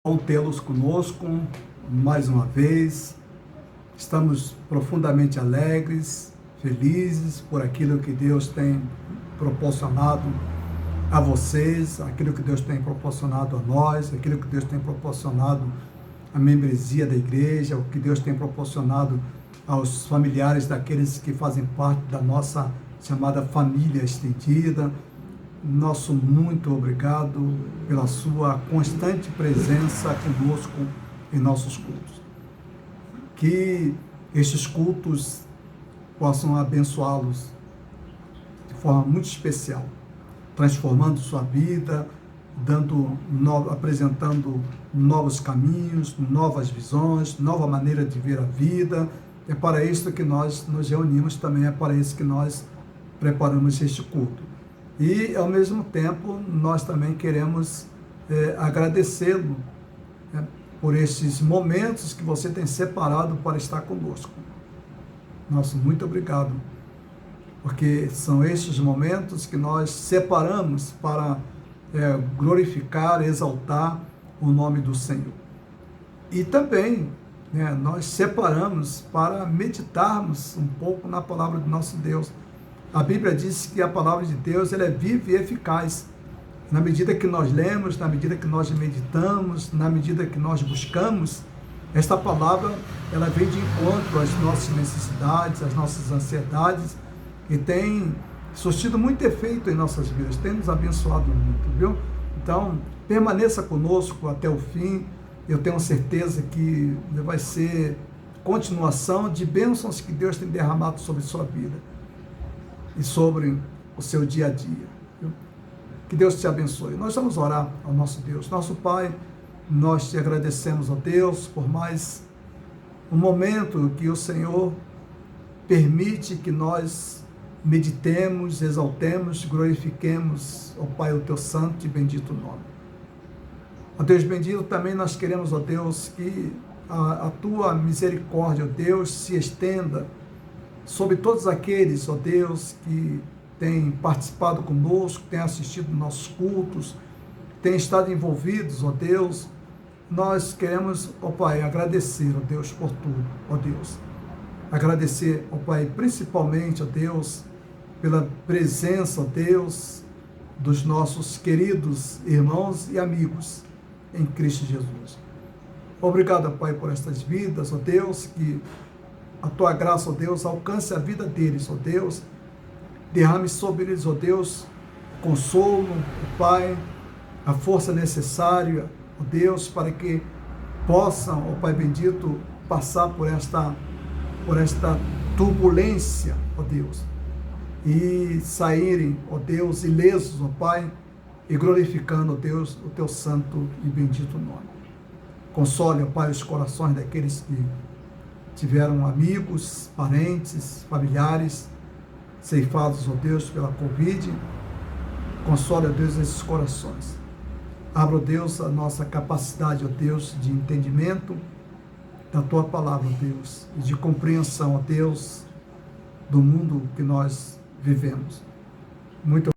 Bom tê-los conosco mais uma vez. Estamos profundamente alegres, felizes por aquilo que Deus tem proporcionado a vocês, aquilo que Deus tem proporcionado a nós, aquilo que Deus tem proporcionado à membresia da igreja, o que Deus tem proporcionado aos familiares daqueles que fazem parte da nossa chamada família estendida. Nosso muito obrigado pela sua constante presença conosco em nossos cultos. Que estes cultos possam abençoá-los de forma muito especial, transformando sua vida, apresentando novos caminhos, novas visões, nova maneira de ver a vida. É para isso que nós nos reunimos também, é para isso que nós preparamos este culto. E, ao mesmo tempo, nós também queremos agradecê-lo por esses momentos que você tem separado para estar conosco. Nosso muito obrigado, porque são estes momentos que nós separamos para glorificar, exaltar o nome do Senhor. E também nós separamos para meditarmos um pouco na palavra do nosso Deus. A Bíblia diz que a palavra de Deus ela é viva e eficaz. Na medida que nós lemos, na medida que nós meditamos, na medida que nós buscamos, esta palavra ela vem de encontro às nossas necessidades, às nossas ansiedades e tem surtido muito efeito em nossas vidas, tem nos abençoado muito, viu? Então, permaneça conosco até o fim. Eu tenho certeza que vai ser continuação de bênçãos que Deus tem derramado sobre sua vida e sobre o seu dia a dia. Que Deus te abençoe. Nós vamos orar ao nosso Deus. Nosso Pai, nós te agradecemos, ó Deus, por mais um momento que o Senhor permite que nós meditemos, exaltemos, glorifiquemos, ó Pai, o teu santo e bendito nome. Ó Deus bendito, também nós queremos, ó Deus, que a tua misericórdia, ó Deus, se estenda sobre todos aqueles, ó Deus, que têm participado conosco, têm assistido nossos cultos, têm estado envolvidos, ó Deus. Nós queremos, ó Pai, agradecer, ó Deus, por tudo, ó Deus. Agradecer, ó Pai, principalmente, ó Deus, pela presença, ó Deus, dos nossos queridos irmãos e amigos em Cristo Jesus. Obrigado, ó Pai, por estas vidas, ó Deus, que a tua graça, ó Deus, alcance a vida deles, ó Deus. Derrame sobre eles, ó Deus, consolo, ó Pai, a força necessária, ó Deus, para que possam, ó Pai bendito, passar por esta turbulência, ó Deus, e saírem, ó Deus, ilesos, ó Pai, e glorificando, ó Deus, o teu santo e bendito nome. Console, ó Pai, os corações daqueles que tiveram amigos, parentes, familiares, ceifados, ó Deus, pela Covid. Console, ó Deus, esses corações. Abra, ó Deus, a nossa capacidade, ó Deus, de entendimento da tua palavra, ó Deus, e de compreensão, ó Deus, do mundo que nós vivemos. Muito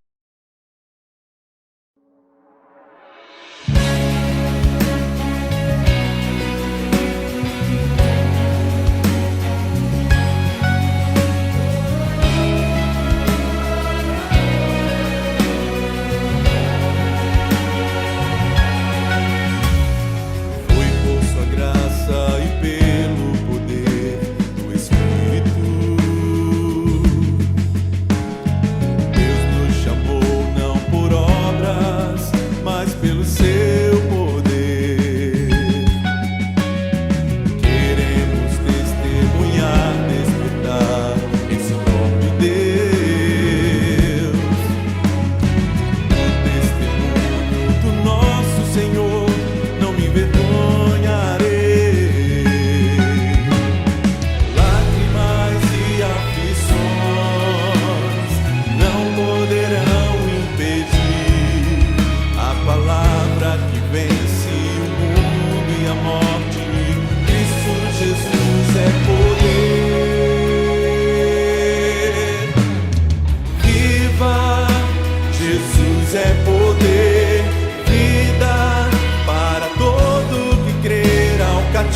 Jesus é poder, vida para todos.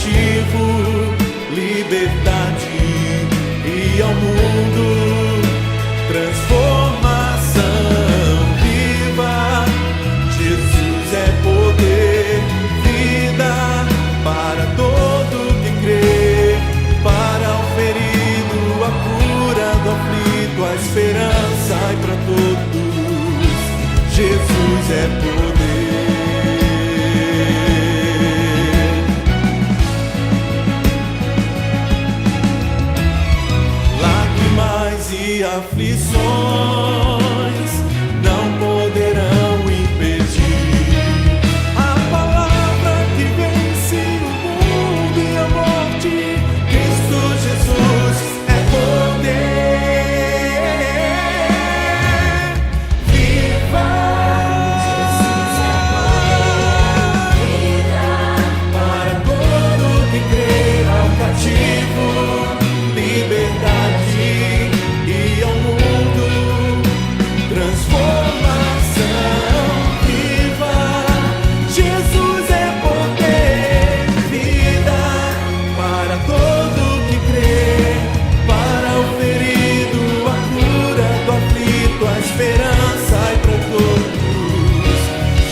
cativo liberdade e ao mundo transformação viva. Jesus é poder, vida para todo que crê, para o ferido, a cura do aflito, a esperança e para todos. Jesus é poder. Lágrimas e aflições não poderão impedir a palavra que vence o mundo e a morte. Cristo Jesus é poder. Viva! Jesus é poder. Para todo que crê, ao cativo liberdade e ao mundo transformação viva. Jesus é poder, vida para todo que crê, para o ferido, a cura do aflito, a esperança e para todos.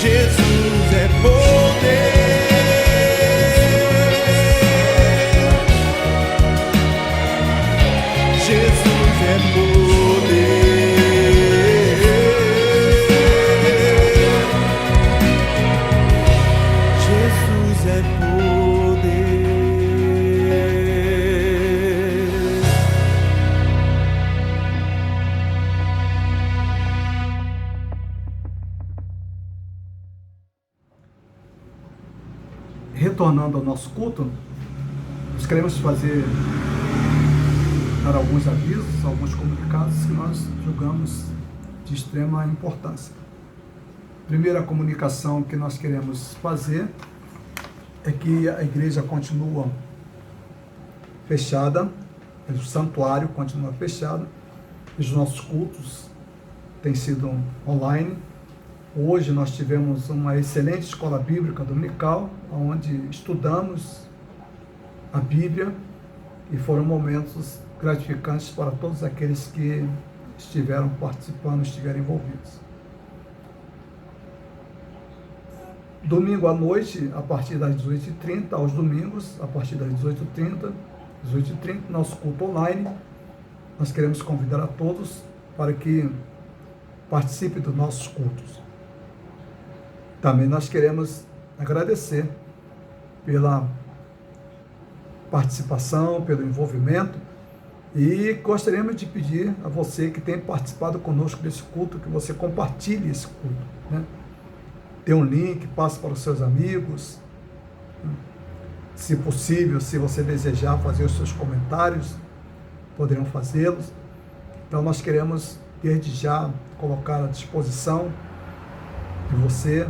Jesus é poder. Jesus é poder. Jesus é poder. Retornando ao nosso culto, nós queremos dar alguns avisos, alguns comunicados que nós julgamos de extrema importância. Primeira comunicação que nós queremos fazer é que a igreja continua fechada, o santuário continua fechado, os nossos cultos têm sido online. Hoje nós tivemos uma excelente escola bíblica dominical, onde estudamos a Bíblia e foram momentos gratificantes para todos aqueles que estiveram participando, estiveram envolvidos. Domingo à noite, a partir das 18h30, aos domingos, a partir das 18h30, nosso culto online. Nós queremos convidar a todos para que participem dos nossos cultos. Também nós queremos agradecer pela participação, pelo envolvimento, e gostaríamos de pedir a você que tem participado conosco desse culto, que você compartilhe esse culto, né? Dê um link, passe para os seus amigos, se possível, se você desejar fazer os seus comentários, poderão fazê-los. Então nós queremos desde já colocar à disposição de você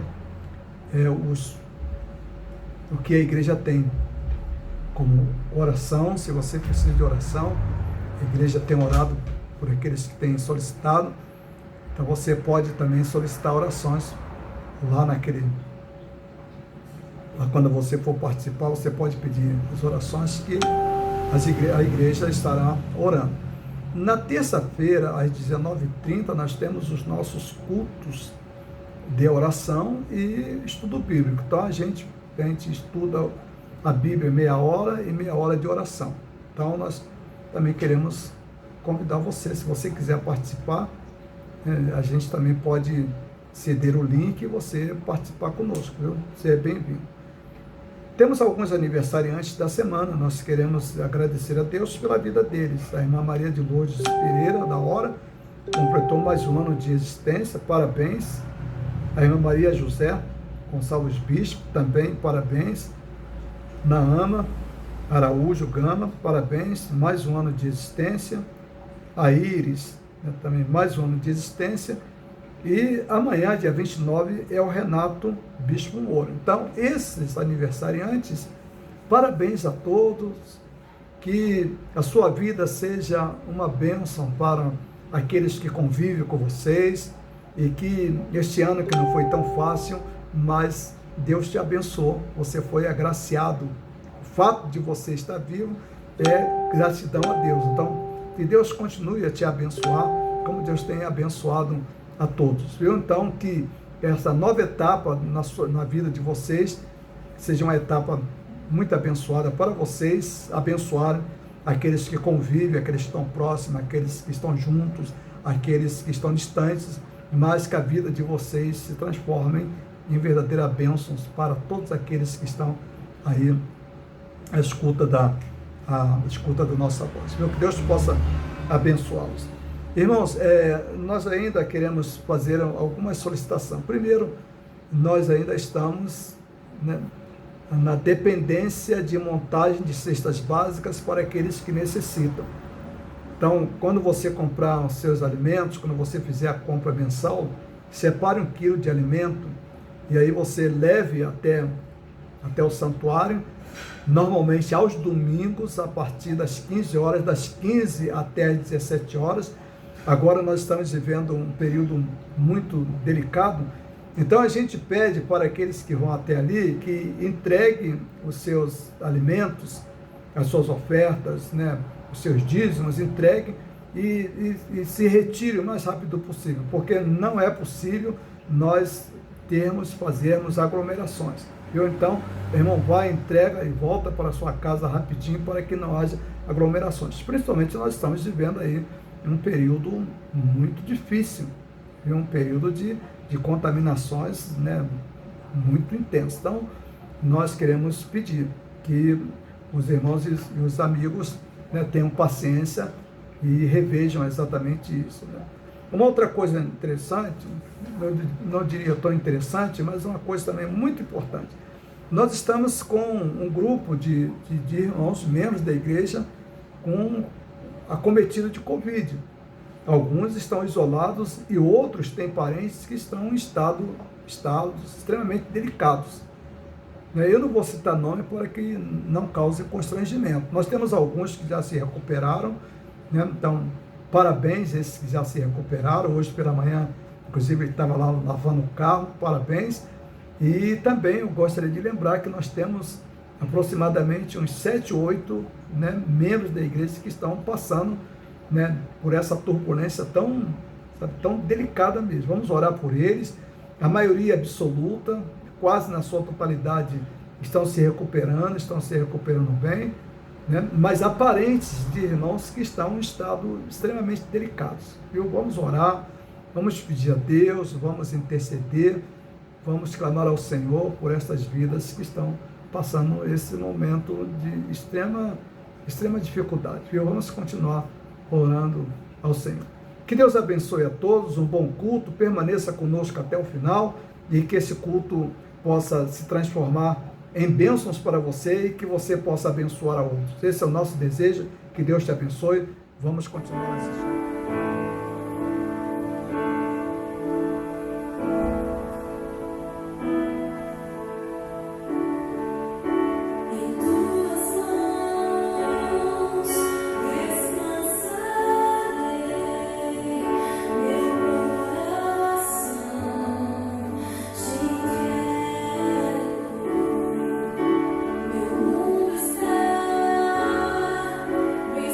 o que a igreja tem como oração. Se você precisa de oração, a igreja tem orado por aqueles que têm solicitado, então você pode também solicitar orações lá quando você for participar, você pode pedir as orações que a igreja estará orando. Na terça-feira, às 19h30, nós temos os nossos cultos de oração e estudo bíblico. Então a gente estuda a Bíblia meia hora e meia hora de oração. Então nós também queremos convidar você, se você quiser participar, a gente também pode ceder o link e você participar conosco, viu? Você é bem-vindo. Temos alguns aniversariantes da semana, nós queremos agradecer a Deus pela vida deles. A irmã Maria de Lourdes Pereira, da Hora, completou mais um ano de existência, parabéns. A irmã Maria José Gonçalves Bispo, também parabéns. Naama Araújo Gama, parabéns, mais um ano de existência. A Iris, também mais um ano de existência. E amanhã, dia 29, é o Renato Bispo Moura. Então, esses aniversariantes, parabéns a todos, que a sua vida seja uma bênção para aqueles que convivem com vocês, e que este ano que não foi tão fácil, mas Deus te abençoou, você foi agraciado, fato de você estar vivo é gratidão a Deus. Então, que Deus continue a te abençoar, como Deus tem abençoado a todos, viu? Então, que essa nova etapa na vida de vocês seja uma etapa muito abençoada para vocês, abençoarem aqueles que convivem, aqueles que estão próximos, aqueles que estão juntos, aqueles que estão distantes, mas que a vida de vocês se transformem em verdadeiras bênçãos para todos aqueles que estão aí à escuta da nossa voz. Que Deus possa abençoá-los. Irmãos, nós ainda queremos fazer algumas solicitações. Primeiro, nós ainda estamos, né, na dependência de montagem de cestas básicas para aqueles que necessitam. Então, quando você comprar os seus alimentos, quando você fizer a compra mensal, separe 1 quilo de alimento e aí você leve até o santuário, normalmente aos domingos, a partir das 15 horas, das 15 até as 17 horas. Agora nós estamos vivendo um período muito delicado, então a gente pede para aqueles que vão até ali que entreguem os seus alimentos, as suas ofertas, né, os seus dízimos, entreguem e se retirem o mais rápido possível, porque não é possível nós fazermos aglomerações. Então, irmão, vai, entrega e volta para a sua casa rapidinho para que não haja aglomerações. Principalmente nós estamos vivendo aí um período muito difícil, um período de contaminações, né, muito intenso. Então, nós queremos pedir que os irmãos e os amigos, né, tenham paciência e revejam exatamente isso, né. Uma outra coisa interessante, não diria tão interessante, mas uma coisa também muito importante. Nós estamos com um grupo de irmãos, membros da igreja, com acometido de Covid. Alguns estão isolados e outros têm parentes que estão em estados extremamente delicados. Eu não vou citar nome para que não cause constrangimento. Nós temos alguns que já se recuperaram, né? Então, parabéns esses que já se recuperaram. Hoje pela manhã, inclusive, ele estava lá lavando o carro, parabéns. E também eu gostaria de lembrar que nós temos aproximadamente uns 7, 8, né, membros da igreja que estão passando, né, por essa turbulência tão delicada mesmo. Vamos orar por eles. A maioria absoluta, quase na sua totalidade, estão se recuperando bem, né? Mas há parentes de irmãos que estão em estado extremamente delicados. Vamos orar, vamos pedir a Deus, vamos interceder, vamos clamar ao Senhor por estas vidas que estão passando esse momento de extrema dificuldade. Vamos continuar orando ao Senhor. Que Deus abençoe a todos, um bom culto, permaneça conosco até o final e que esse culto possa se transformar em bênçãos para você e que você possa abençoar a outros. Esse é o nosso desejo, que Deus te abençoe. Vamos continuar assistindo.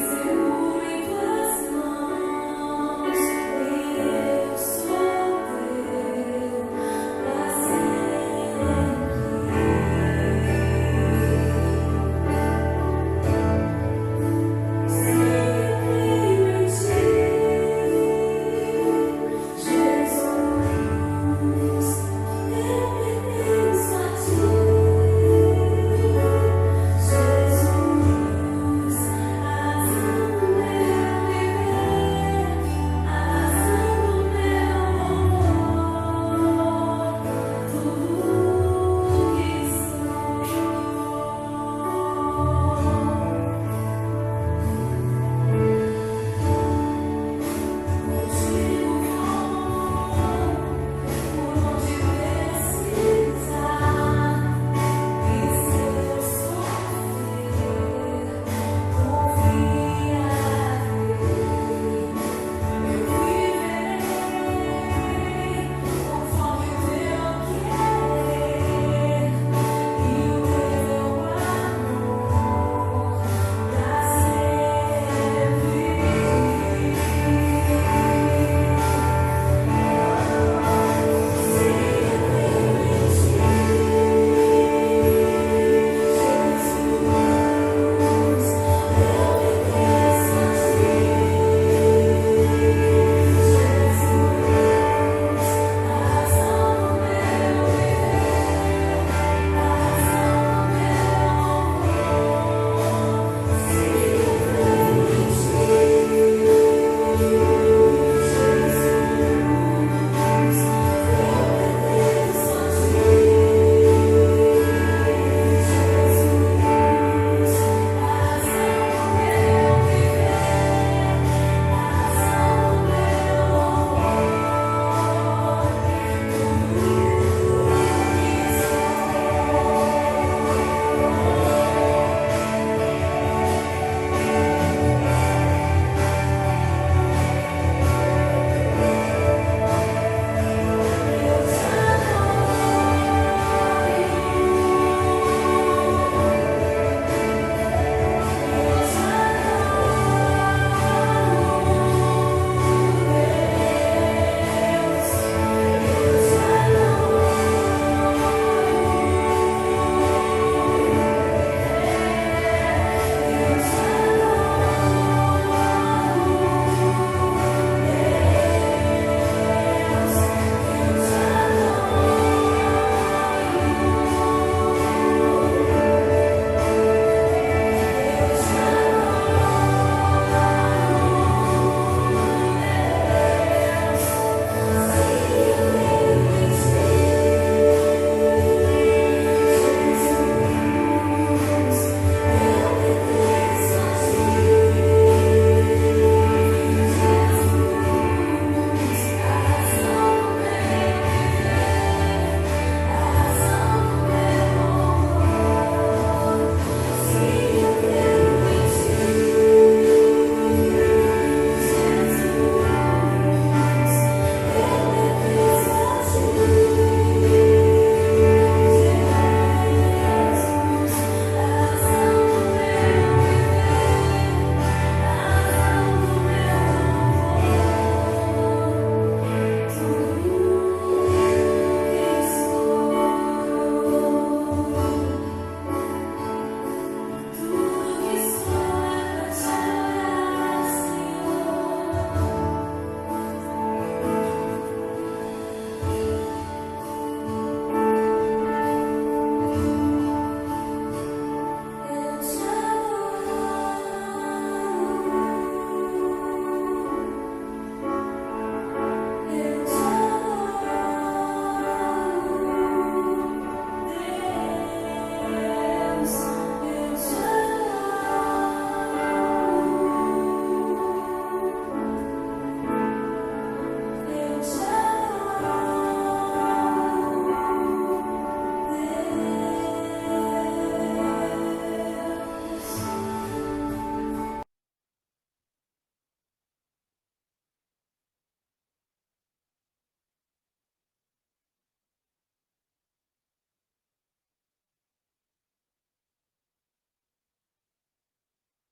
Seguro em tuas mãos.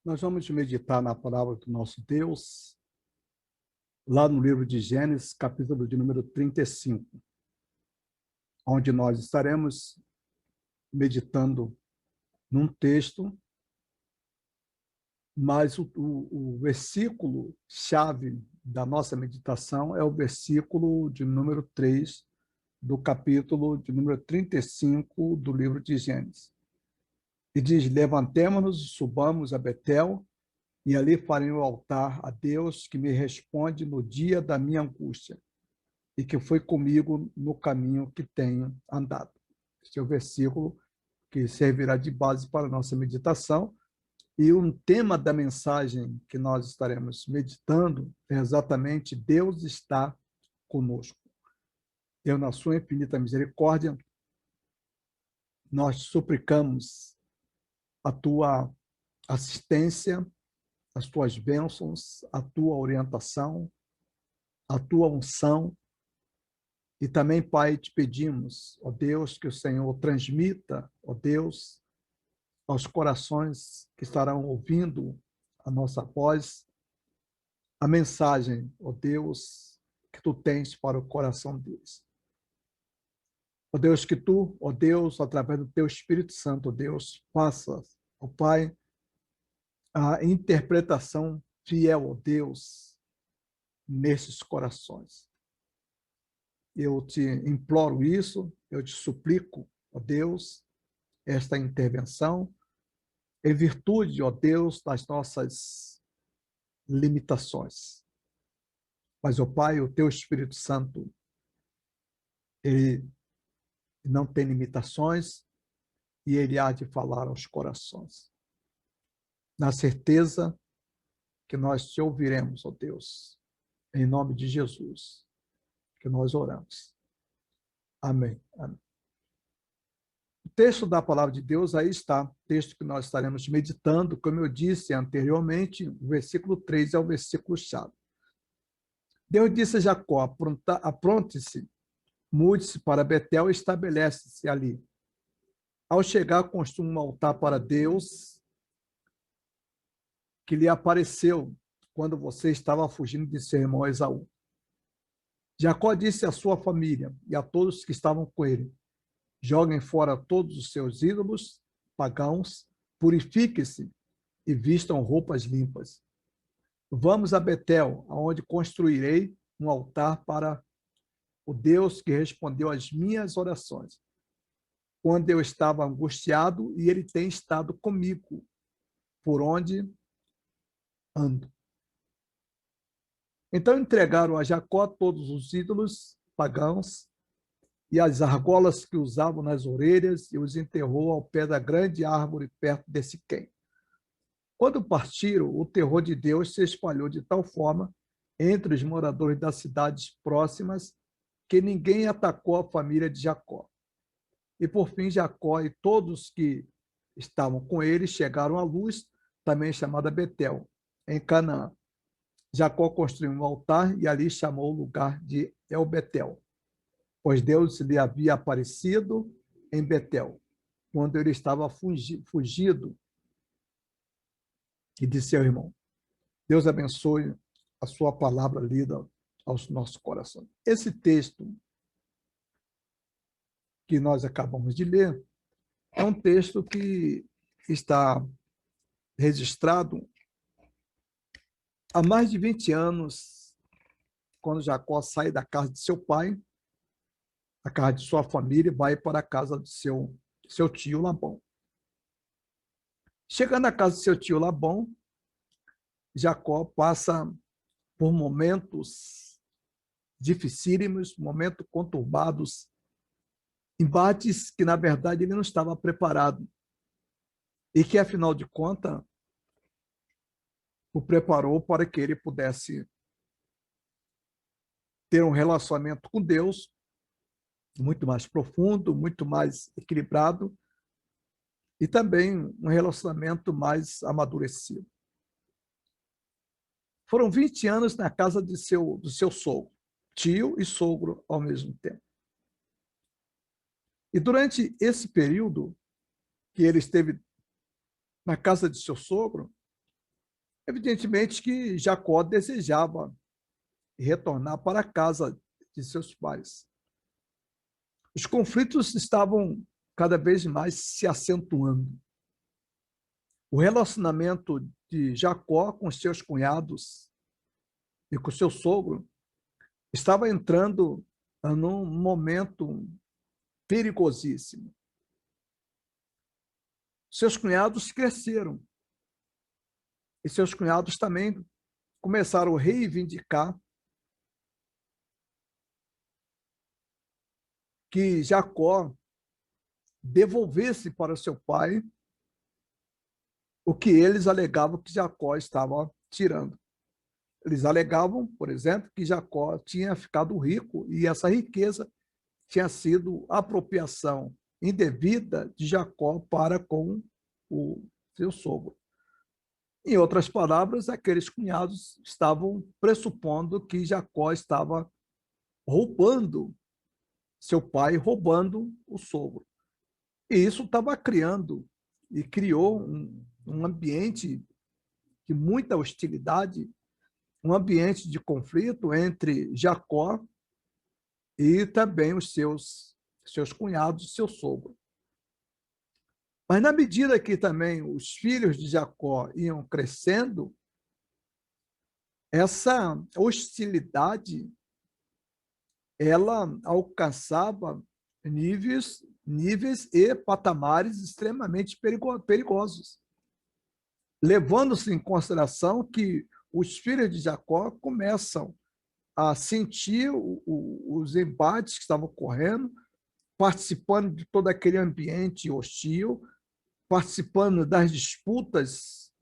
Nós vamos meditar na palavra do nosso Deus, lá no livro de Gênesis, capítulo de número 35, onde nós estaremos meditando num texto, mas o versículo-chave da nossa meditação é o versículo de número 3 do capítulo de número 35 do livro de Gênesis. E diz: levantemo-nos e subamos a Betel, e ali farei o altar a Deus, que me responde no dia da minha angústia, e que foi comigo no caminho que tenho andado. Este é o versículo que servirá de base para a nossa meditação. E um tema da mensagem que nós estaremos meditando é exatamente: Deus está conosco. Deus, na sua infinita misericórdia, nós suplicamos a tua assistência, as tuas bênçãos, a tua orientação, a tua unção. E também, Pai, te pedimos, ó Deus, que o Senhor transmita, ó Deus, aos corações que estarão ouvindo a nossa voz, a mensagem, ó Deus, que tu tens para o coração deles. Ó Deus, que tu, ó Deus, através do teu Espírito Santo, ó Deus, faças, ó Pai, a interpretação fiel, ó Deus, nesses corações. Eu te imploro isso, eu te suplico, ó Deus, esta intervenção, em virtude, ó Deus, das nossas limitações. Mas, ó Pai, o teu Espírito Santo, ele não tem limitações e ele há de falar aos corações. Na certeza que nós te ouviremos, ó Deus, em nome de Jesus, que nós oramos. Amém. Amém. O texto da palavra de Deus aí está, texto que nós estaremos meditando, como eu disse anteriormente, o versículo 3 é o versículo-chave. Deus disse a Jacó: apronte-se, mude-se para Betel e estabelece-se ali. Ao chegar, construa um altar para Deus, que lhe apareceu quando você estava fugindo de seu irmão Esaú. Jacó disse à sua família e a todos que estavam com ele: joguem fora todos os seus ídolos pagãos, purifiquem-se e vistam roupas limpas. Vamos a Betel, aonde construirei um altar para o Deus que respondeu às minhas orações, quando eu estava angustiado, e ele tem estado comigo por onde ando. Então entregaram a Jacó todos os ídolos pagãos e as argolas que usavam nas orelhas, e os enterrou ao pé da grande árvore perto de Siquém. Quando partiram, o terror de Deus se espalhou de tal forma entre os moradores das cidades próximas que ninguém atacou a família de Jacó. E por fim, Jacó e todos que estavam com ele chegaram à luz, também chamada Betel, em Canaã. Jacó construiu um altar e ali chamou o lugar de El-Betel, pois Deus lhe havia aparecido em Betel, quando ele estava fugido, e disse ao irmão: Deus abençoe a sua palavra lida aos nossos corações. Esse texto que nós acabamos de ler é um texto que está registrado há mais de 20 anos, quando Jacó sai da casa de seu pai, a casa de sua família, e vai para a casa de seu tio Labão. Chegando na casa de seu tio Labão, Jacó passa por momentos dificílimos, momentos conturbados, embates que, na verdade, ele não estava preparado e que, afinal de contas, o preparou para que ele pudesse ter um relacionamento com Deus muito mais profundo, muito mais equilibrado e também um relacionamento mais amadurecido. Foram 20 anos na casa do seu sogro, tio e sogro ao mesmo tempo. E durante esse período que ele esteve na casa de seu sogro, Evidentemente que Jacó desejava retornar para a casa de seus pais. Os conflitos estavam cada vez mais se acentuando. O relacionamento de Jacó com seus cunhados e com seu sogro estava entrando num momento perigosíssimo. Seus cunhados cresceram e seus cunhados também começaram a reivindicar que Jacó devolvesse para seu pai o que eles alegavam que Jacó estava tirando. Eles alegavam, por exemplo, que Jacó tinha ficado rico e essa riqueza tinha sido apropriação indevida de Jacó para com o seu sogro. Em outras palavras, aqueles cunhados estavam pressupondo que Jacó estava roubando seu pai, roubando o sogro. E isso estava criando e criou um ambiente de muita hostilidade, um ambiente de conflito entre Jacó e também os seus cunhados, seu sogro. Mas na medida que também os filhos de Jacó iam crescendo, essa hostilidade ela alcançava níveis e patamares extremamente perigosos, levando-se em consideração que os filhos de Jacó começam a sentir os embates que estavam ocorrendo, participando de todo aquele ambiente hostil, participando das disputas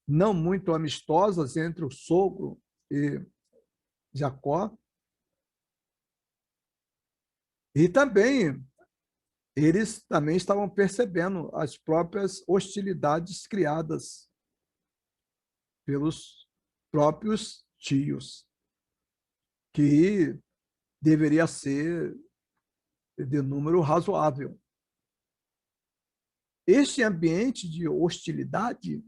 não muito amistosas entre o sogro e Jacó. E também, eles também estavam percebendo as próprias hostilidades criadas pelos próprios tios, que deveria ser de número razoável. Este ambiente de hostilidade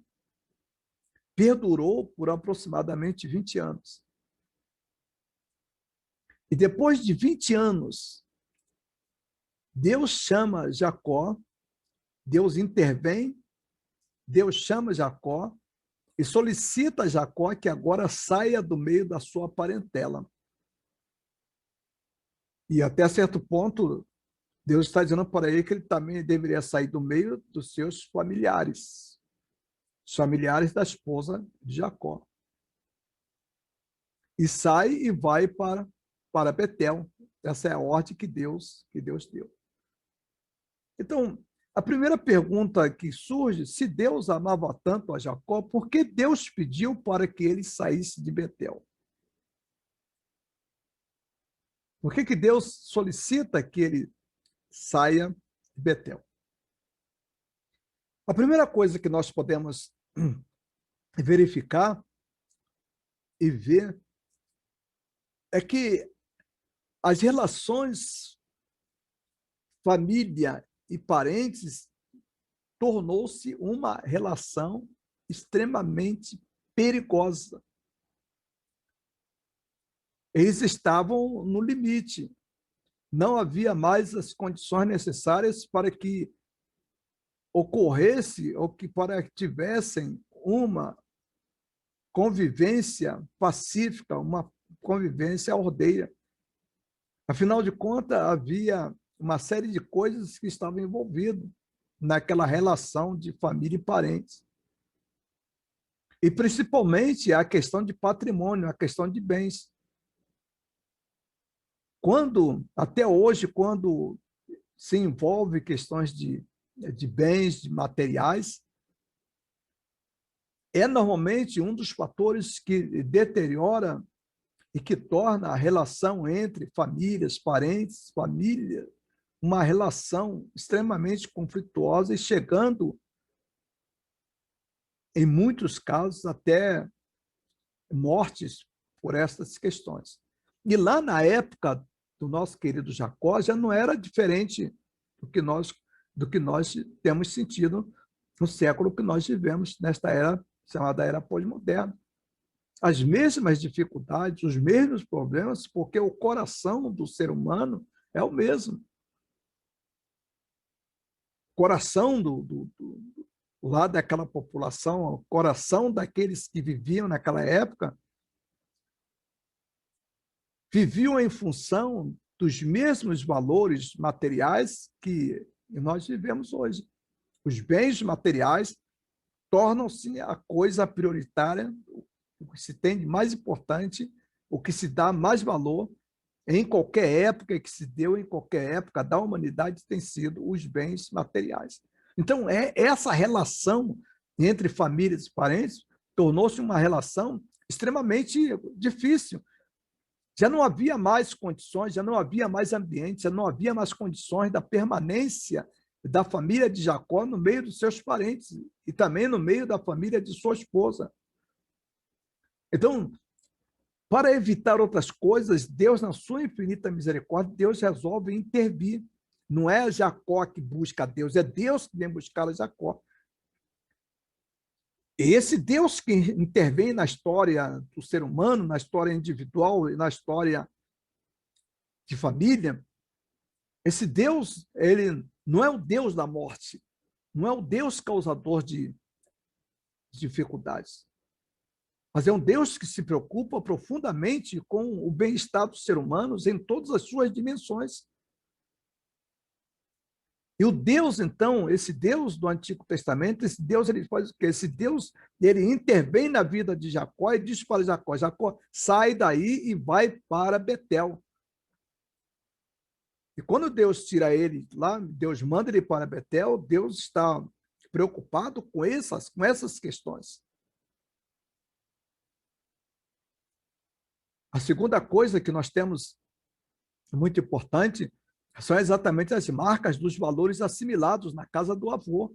perdurou por aproximadamente 20 anos. E depois de 20 anos, Deus chama Jacó, Deus intervém, Deus chama Jacó e solicita a Jacó que agora saia do meio da sua parentela. E até certo ponto, Deus está dizendo para ele que ele também deveria sair do meio dos seus familiares, os familiares da esposa de Jacó. E sai e vai para Betel. Essa é a ordem que Deus deu. Então, a primeira pergunta que surge, se Deus amava tanto a Jacó, por que Deus pediu para que ele saísse de Betel? Por que Deus solicita que ele saia de Betel? A primeira coisa que nós podemos verificar e ver é que as relações família e parentes tornou-se uma relação extremamente perigosa. Eles estavam no limite. Não havia mais as condições necessárias para que ocorresse ou que para que tivessem uma convivência pacífica, uma convivência ordeira. Afinal de contas, havia uma série de coisas que estavam envolvidas naquela relação de família e parentes. E, principalmente, a questão de patrimônio, a questão de bens. Até hoje, quando se envolve questões de bens, de materiais, é normalmente um dos fatores que deteriora e que torna a relação entre famílias, parentes, família, uma relação extremamente conflituosa e chegando, em muitos casos, até mortes por essas questões. E lá na época do nosso querido Jacó, já não era diferente do que nós temos sentido no século que nós vivemos, nesta era chamada era pós-moderna. As mesmas dificuldades, os mesmos problemas, porque o coração do ser humano é o mesmo. O coração lá daquela população, o coração daqueles que viviam naquela época, viviam em função dos mesmos valores materiais que nós vivemos hoje. Os bens materiais tornam-se a coisa prioritária, o que se tem de mais importante, o que se dá mais valor em qualquer época, que se deu em qualquer época da humanidade, tem sido os bens materiais. Então, essa relação entre famílias e parentes tornou-se uma relação extremamente difícil. Já não havia mais condições, já não havia mais ambiente, já não havia mais condições da permanência da família de Jacó no meio dos seus parentes e também no meio da família de sua esposa. Então, para evitar outras coisas, Deus, na sua infinita misericórdia, Deus resolve intervir. Não é Jacó que busca Deus, é Deus que vem buscar a Jacó. E esse Deus que intervém na história do ser humano, na história individual e na história de família, esse Deus, ele não é o Deus da morte, não é o Deus causador de dificuldades, mas é um Deus que se preocupa profundamente com o bem-estar dos seres humanos em todas as suas dimensões. E o Deus, então, esse Deus do Antigo Testamento, esse Deus, ele faz o quê? Esse Deus, ele intervém na vida de Jacó e diz para Jacó, Jacó, sai daí e vai para Betel. E quando Deus tira ele lá, Deus manda ele para Betel, Deus está preocupado com essas questões. A segunda coisa que nós temos, muito importante, são exatamente as marcas dos valores assimilados na casa do avô.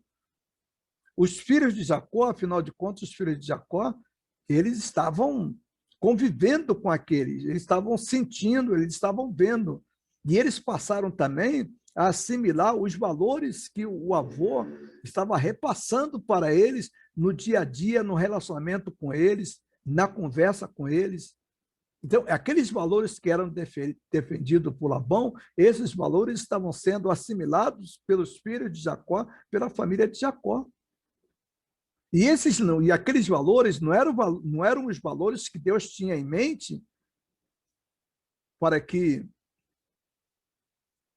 Os filhos de Jacó, afinal de contas, os filhos de Jacó, eles estavam convivendo com aqueles, eles estavam sentindo, eles estavam vendo. E eles passaram também a assimilar os valores que o avô estava repassando para eles no dia a dia, no relacionamento com eles, na conversa com eles. Então, aqueles valores que eram defendidos por Labão, esses valores estavam sendo assimilados pelos filhos de Jacó, pela família de Jacó. E aqueles valores não eram os valores que Deus tinha em mente para que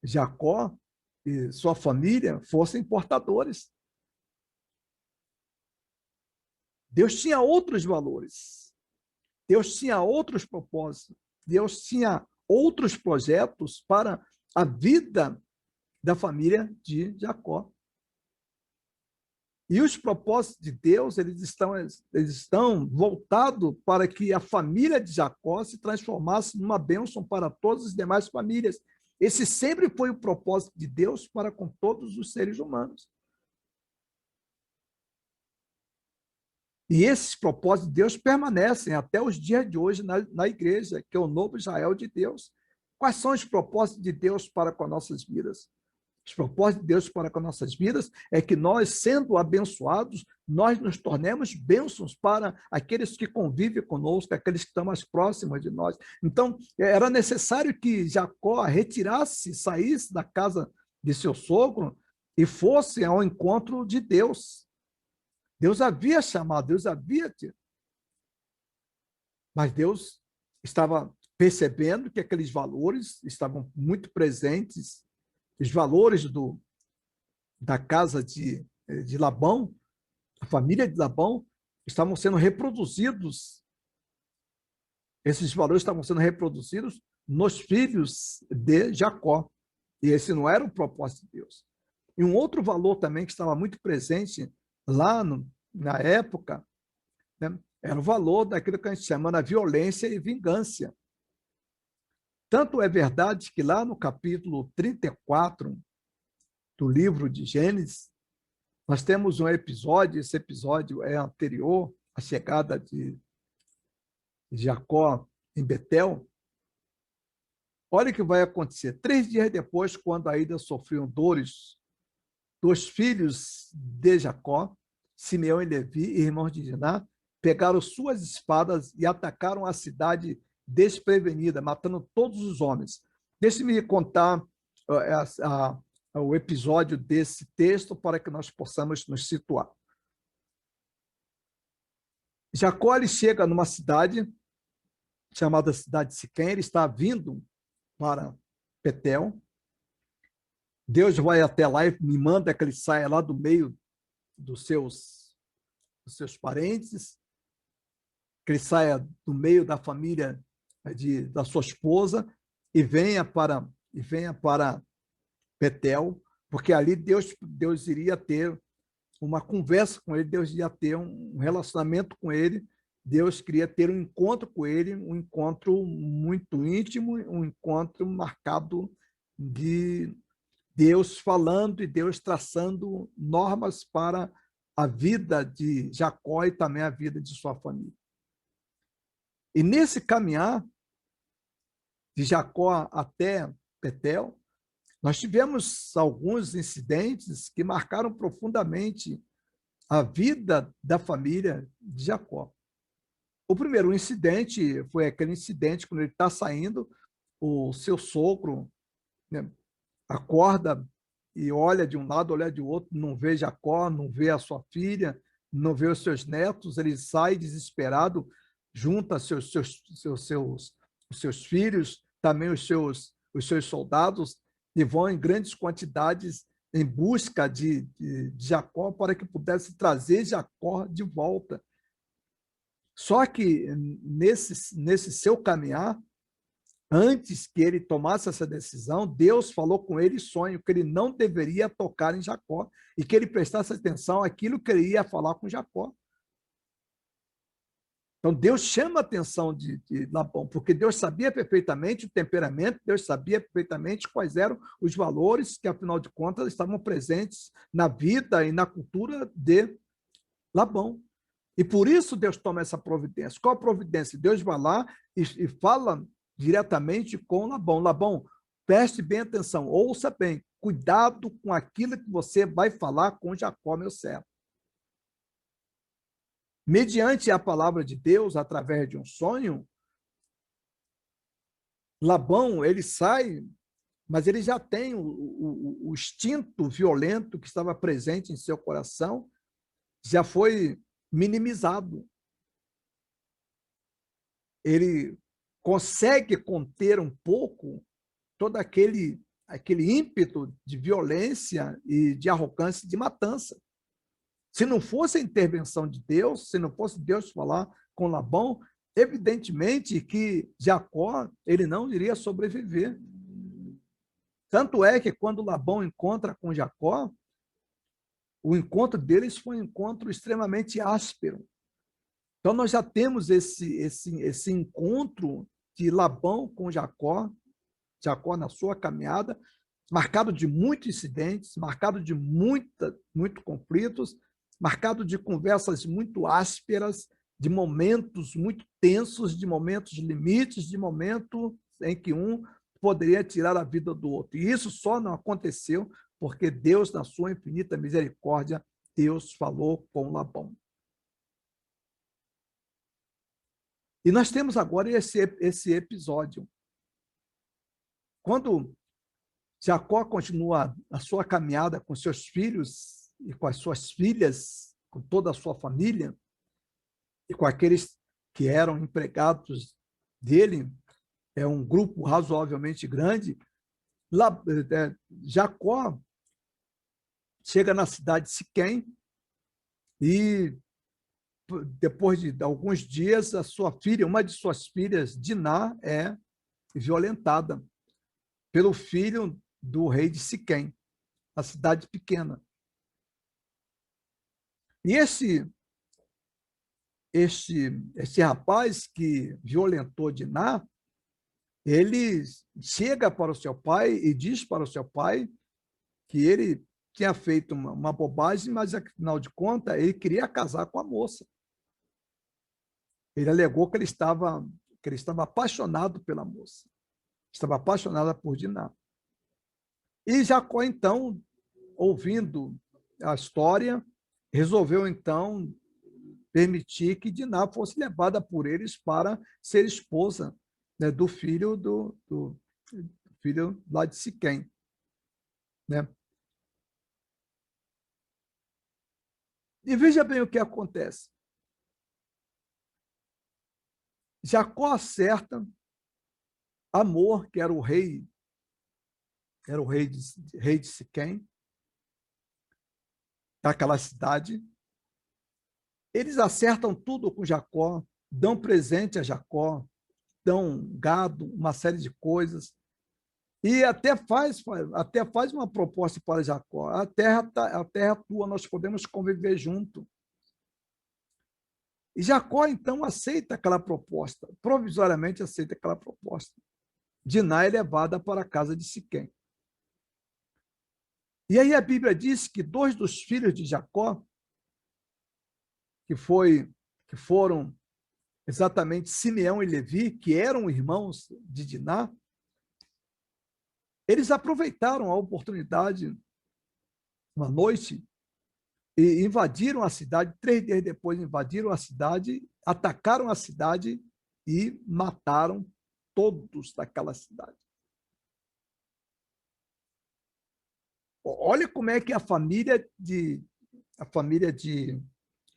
Jacó e sua família fossem portadores. Deus tinha outros valores. Deus tinha outros propósitos, Deus tinha outros projetos para a vida da família de Jacó. E os propósitos de Deus, eles estão voltados para que a família de Jacó se transformasse numa bênção para todas as demais famílias. Esse sempre foi o propósito de Deus para com todos os seres humanos. E esses propósitos de Deus permanecem até os dias de hoje na igreja, que é o novo Israel de Deus. Quais são os propósitos de Deus para com as nossas vidas? Os propósitos de Deus para com as nossas vidas é que nós, sendo abençoados, nós nos tornemos bênçãos para aqueles que convivem conosco, aqueles que estão mais próximos de nós. Então, era necessário que Jacó retirasse, saísse da casa de seu sogro e fosse ao encontro de Deus. Deus havia chamado, Deus havia tido. Mas Deus estava percebendo que aqueles valores estavam muito presentes, os valores da casa de Labão, a família de Labão, estavam sendo reproduzidos. Esses valores estavam sendo reproduzidos nos filhos de Jacó. E esse não era o propósito de Deus. E um outro valor também que estava muito presente lá na época, né, era o valor daquilo que a gente chama de violência e vingança. Tanto é verdade que lá no capítulo 34 do livro de Gênesis, nós temos um episódio, esse episódio é anterior à chegada de Jacó em Betel. Olha o que vai acontecer. 3 dias depois, quando ainda sofriam dores dos filhos de Jacó, Simeão e Levi, irmãos de Diná, pegaram suas espadas e atacaram a cidade desprevenida, matando todos os homens. Deixe-me contar o episódio desse texto para que nós possamos nos situar. Jacó ele chega numa cidade chamada cidade de Siquém, ele está vindo para Betel. Deus vai até lá e me manda que ele saia lá do meio dos seus parentes, que ele saia do meio da família da sua esposa e venha para Betel, porque ali Deus iria ter uma conversa com ele, Deus ia ter um relacionamento com ele, Deus queria ter um encontro com ele, um encontro muito íntimo, um encontro marcado de Deus falando e Deus traçando normas para a vida de Jacó e também a vida de sua família. E nesse caminhar de Jacó até Betel, nós tivemos alguns incidentes que marcaram profundamente a vida da família de Jacó. O primeiro incidente foi aquele incidente quando ele está saindo, o seu sogro, né, acorda e olha de um lado, olha de outro, não vê Jacó, não vê a sua filha, não vê os seus netos, ele sai desesperado, junta os seus filhos, também os seus soldados, e vão em grandes quantidades em busca de Jacó para que pudesse trazer Jacó de volta. Só que nesse seu caminhar, antes que ele tomasse essa decisão, Deus falou com ele em sonho que ele não deveria tocar em Jacó e que ele prestasse atenção àquilo que ele ia falar com Jacó. Então, Deus chama a atenção de Labão, porque Deus sabia perfeitamente o temperamento, Deus sabia perfeitamente quais eram os valores que, afinal de contas, estavam presentes na vida e na cultura de Labão. E por isso Deus toma essa providência. Qual a providência? Deus vai lá e fala diretamente com Labão. Labão, preste bem atenção, ouça bem, cuidado com aquilo que você vai falar com Jacó, meu servo. Mediante a palavra de Deus, através de um sonho, Labão, ele sai, mas ele já tem o instinto violento que estava presente em seu coração, já foi minimizado. Ele consegue conter um pouco todo aquele ímpeto de violência e de arrogância, de matança. Se não fosse a intervenção de Deus, se não fosse Deus falar com Labão, evidentemente que Jacó ele não iria sobreviver. Tanto é que quando Labão encontra com Jacó, o encontro deles foi um encontro extremamente áspero. Então, nós já temos esse encontro de Labão com Jacó na sua caminhada, marcado de muitos incidentes, marcado de muitos conflitos, marcado de conversas muito ásperas, de momentos muito tensos, de momentos limites, de momentos em que um poderia tirar a vida do outro. E isso só não aconteceu porque Deus, na sua infinita misericórdia, Deus falou com Labão. E nós temos agora esse episódio. Quando Jacó continua a sua caminhada com seus filhos e com as suas filhas, com toda a sua família, e com aqueles que eram empregados dele, é um grupo razoavelmente grande, Jacó chega na cidade de Siquém e, depois de alguns dias, a sua filha, uma de suas filhas, Diná, é violentada pelo filho do rei de Siquém, a cidade pequena. E esse rapaz que violentou Diná, ele chega para o seu pai e diz para o seu pai que ele tinha feito uma bobagem, mas, afinal de contas, ele queria casar com a moça. Ele alegou que ele estava apaixonado pela moça, estava apaixonado por Diná. E Jacó, então, ouvindo a história, resolveu, então, permitir que Diná fosse levada por eles para ser esposa, né, do filho lá de Siquém, né? E veja bem o que acontece. Jacó acerta Amor, que era o rei de Siquém, daquela cidade. Eles acertam tudo com Jacó, dão presente a Jacó, dão gado, uma série de coisas, e até faz uma proposta para Jacó. A terra é tua, nós podemos conviver junto. E Jacó, então, aceita aquela proposta, provisoriamente aceita aquela proposta. Diná é levada para a casa de Siquém. E aí a Bíblia diz que 2 dos filhos de Jacó, que foram exatamente Simeão e Levi, que eram irmãos de Diná, eles aproveitaram a oportunidade, uma noite, e invadiram a cidade. 3 dias depois invadiram a cidade, atacaram a cidade e mataram todos daquela cidade. Olha como é que a família de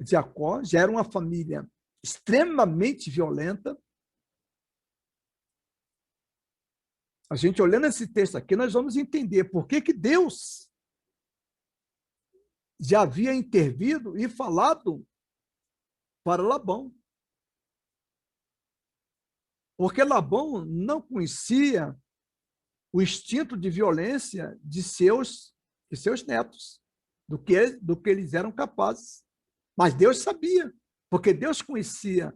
Jacó já era uma família extremamente violenta. A gente olhando esse texto aqui, nós vamos entender por que Deus já havia intervido e falado para Labão. Porque Labão não conhecia o instinto de violência de seus netos, do que eles eram capazes. Mas Deus sabia, porque Deus conhecia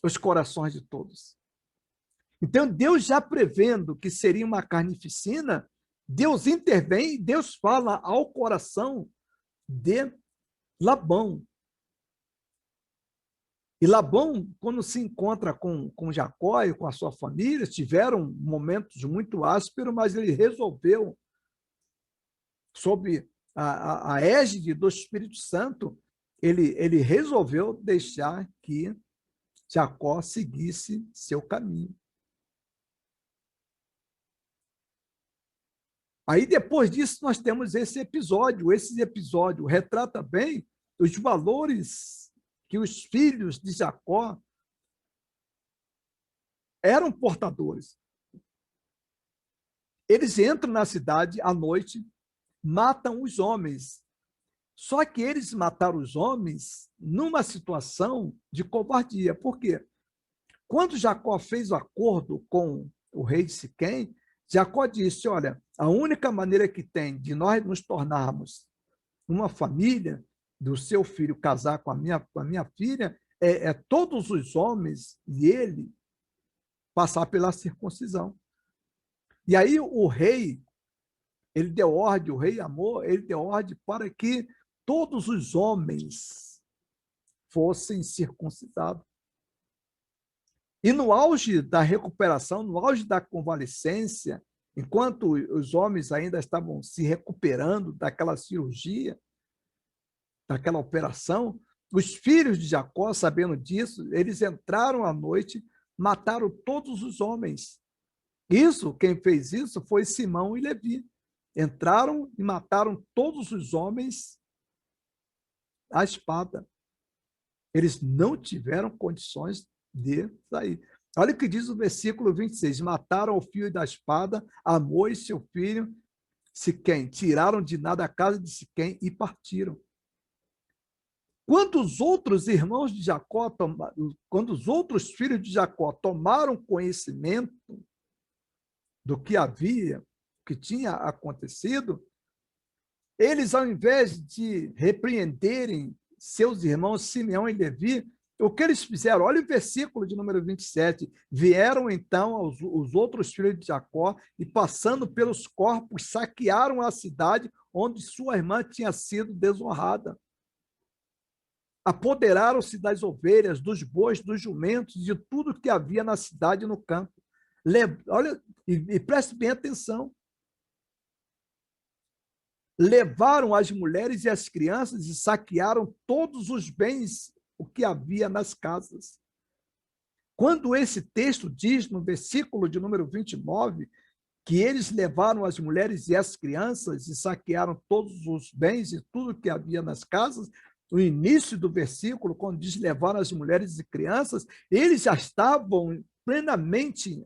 os corações de todos. Então, Deus já prevendo que seria uma carnificina, Deus intervém e Deus fala ao coração de Labão. E Labão, quando se encontra com Jacó e com a sua família, tiveram momentos muito ásperos, mas ele resolveu, sob a égide do Espírito Santo, ele resolveu deixar que Jacó seguisse seu caminho. Aí, depois disso, nós temos esse episódio. Esse episódio retrata bem os valores que os filhos de Jacó eram portadores. Eles entram na cidade à noite, matam os homens. Só que eles mataram os homens numa situação de covardia. Por quê? Quando Jacó fez o acordo com o rei de Siquém, Jacó disse: olha, a única maneira que tem de nós nos tornarmos uma família, do seu filho casar com a minha filha, é todos os homens e ele passar pela circuncisão. E aí o rei, ele deu ordem, o rei Amor, ele deu ordem para que todos os homens fossem circuncidados. E no auge da recuperação, no auge da convalescência, enquanto os homens ainda estavam se recuperando daquela cirurgia, daquela operação, os filhos de Jacó, sabendo disso, eles entraram à noite, mataram todos os homens. Quem fez isso foi Simão e Levi. Entraram e mataram todos os homens à espada. Eles não tiveram condições de sair. Olha o que diz o versículo 26. Mataram o fio da espada, Amor e seu filho, Siquém. Tiraram Diná da casa de Siquém e partiram. Quando os outros irmãos de Jacó, quando os outros filhos de Jacó tomaram conhecimento do que tinha acontecido, eles, ao invés de repreenderem seus irmãos Simeão e Levi, o que eles fizeram? Olha o versículo de número 27. Vieram então os outros filhos de Jacó e, passando pelos corpos, saquearam a cidade onde sua irmã tinha sido desonrada. Apoderaram-se das ovelhas, dos bois, dos jumentos, de tudo que havia na cidade e no campo. Olha, e preste bem atenção. levaram as mulheres e as crianças e saquearam todos os bens o que havia nas casas. Quando esse texto diz, no versículo de número 29, que eles levaram as mulheres e as crianças e saquearam todos os bens e tudo que havia nas casas, no início do versículo, quando diz levaram as mulheres e crianças, eles já estavam plenamente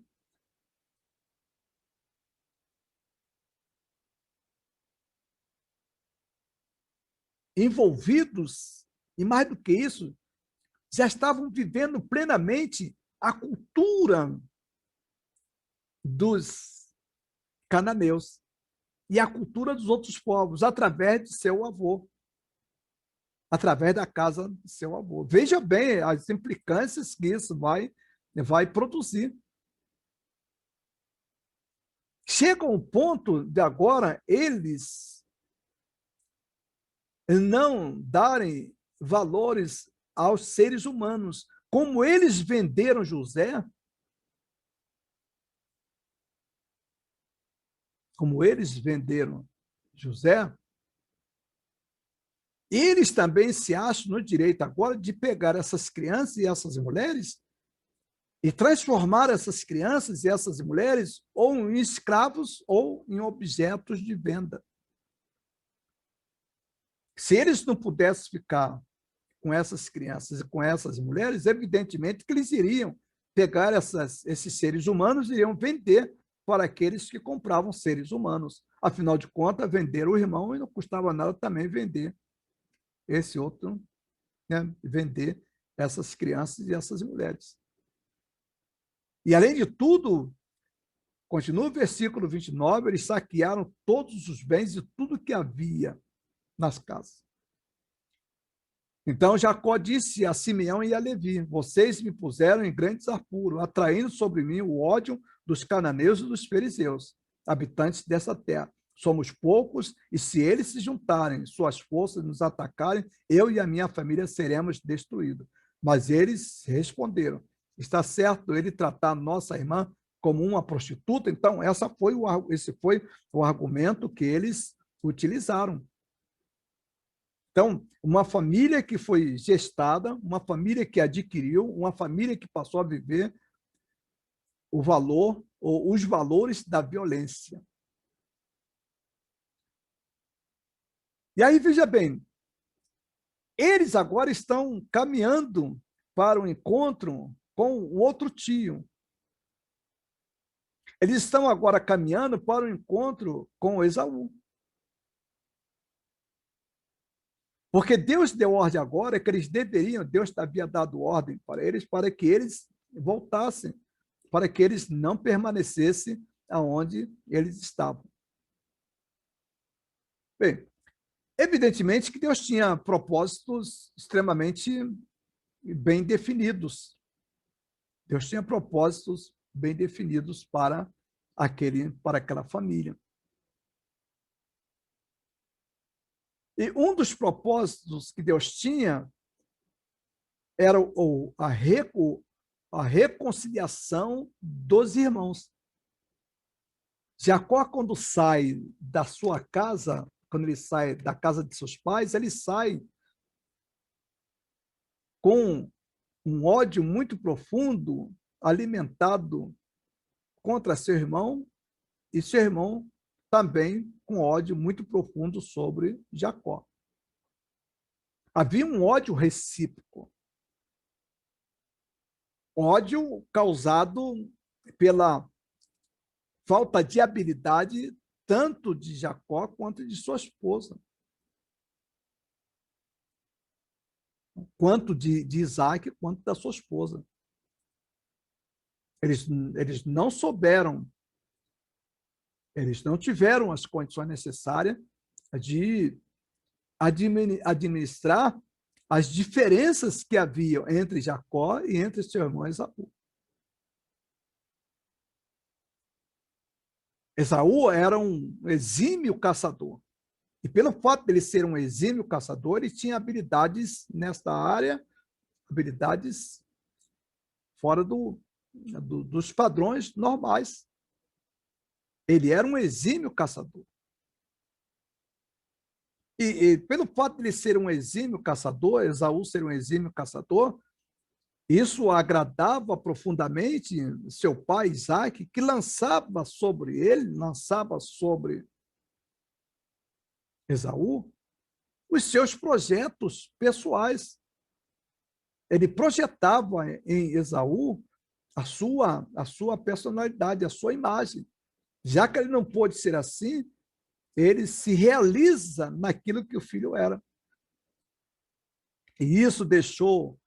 envolvidos, e mais do que isso, já estavam vivendo plenamente a cultura dos cananeus e a cultura dos outros povos, através de seu avô, através da casa de seu avô. Veja bem as implicâncias que isso vai produzir. Chega um ponto de agora eles não darem valores aos seres humanos. Como eles venderam José, eles também se acham no direito agora de pegar essas crianças e essas mulheres e transformar essas crianças e essas mulheres ou em escravos ou em objetos de venda. Se eles não pudessem ficar com essas crianças e com essas mulheres, evidentemente que eles iriam pegar esses seres humanos e iriam vender para aqueles que compravam seres humanos. Afinal de contas, vender o irmão e não custava nada também vender esse outro, né? Vender essas crianças e essas mulheres. E, além de tudo, continua o versículo 29, eles saquearam todos os bens e tudo que havia nas casas. Então Jacó disse a Simeão e a Levi: vocês me puseram em grande desaforo, atraindo sobre mim o ódio dos cananeus e dos fariseus, habitantes dessa terra. Somos poucos, e se eles se juntarem, suas forças nos atacarem, eu e a minha família seremos destruídos. Mas eles responderam: está certo ele tratar nossa irmã como uma prostituta? Então, esse foi o argumento que eles utilizaram. Então, uma família que foi gestada, uma família que adquiriu, uma família que passou a viver o valor ou os valores da violência. E aí, veja bem, eles agora estão caminhando para o encontro com o outro tio. Eles estão agora caminhando para o encontro com Esaú. Porque Deus deu ordem agora que eles deveriam, Deus havia dado ordem para que eles voltassem, para que eles não permanecessem aonde eles estavam. Bem, evidentemente que Deus tinha propósitos extremamente bem definidos. Deus tinha propósitos bem definidos para aquela família. E um dos propósitos que Deus tinha era a reconciliação dos irmãos. Jacó, quando sai da sua casa, quando ele sai da casa de seus pais, ele sai com um ódio muito profundo, alimentado contra seu irmão, e seu irmão também com ódio muito profundo sobre Jacó. Havia um ódio recíproco. Ódio causado pela falta de habilidade tanto de Jacó quanto de sua esposa. Quanto de Isaac, quanto da sua esposa. Eles não souberam, eles não tiveram as condições necessárias de administrar as diferenças que haviam entre Jacó e entre seu irmão Esaú. Esaú era um exímio caçador. E pelo fato de ele ser um exímio caçador, ele tinha habilidades nesta área, habilidades fora dos padrões normais. Ele era um exímio caçador. E pelo fato de ele ser um exímio caçador, Esaú ser um exímio caçador, isso agradava profundamente seu pai Isaac, que lançava sobre ele, lançava sobre Esaú, os seus projetos pessoais. Ele projetava em Esaú a sua personalidade, a sua imagem. Já que ele não pôde ser assim, ele se realiza naquilo que o filho era. E isso deixou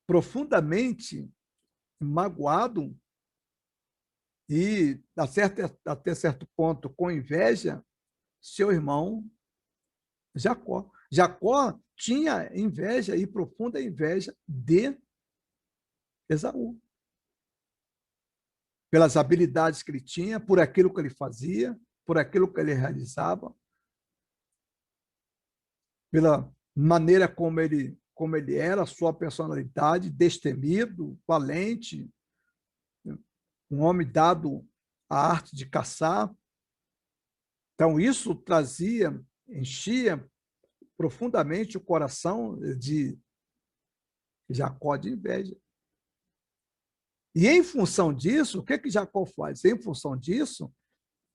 profundamente magoado e, até certo ponto, com inveja, seu irmão Jacó. Jacó tinha inveja e profunda inveja de Esaú, pelas habilidades que ele tinha, por aquilo que ele fazia, por aquilo que ele realizava, pela maneira como ele era, a sua personalidade, destemido, valente, um homem dado à arte de caçar. Então, isso trazia, enchia profundamente o coração de Jacó de inveja. E, em função disso, o que Jacó faz? Em função disso,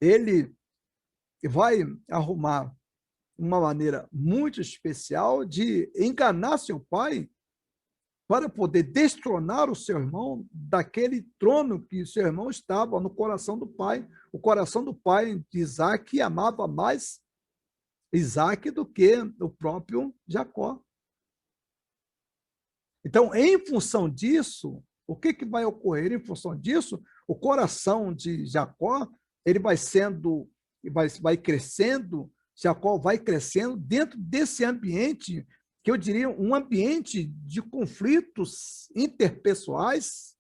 ele vai arrumar uma maneira muito especial de enganar seu pai para poder destronar o seu irmão daquele trono que seu irmão estava no coração do pai. O coração do pai de Isaac amava mais Isaac do que o próprio Jacó. Então, em função disso, o que vai ocorrer? Em função disso, o coração de Jacó ele vai crescendo, Jacó vai crescendo dentro desse ambiente, que eu diria um ambiente de conflitos interpessoais,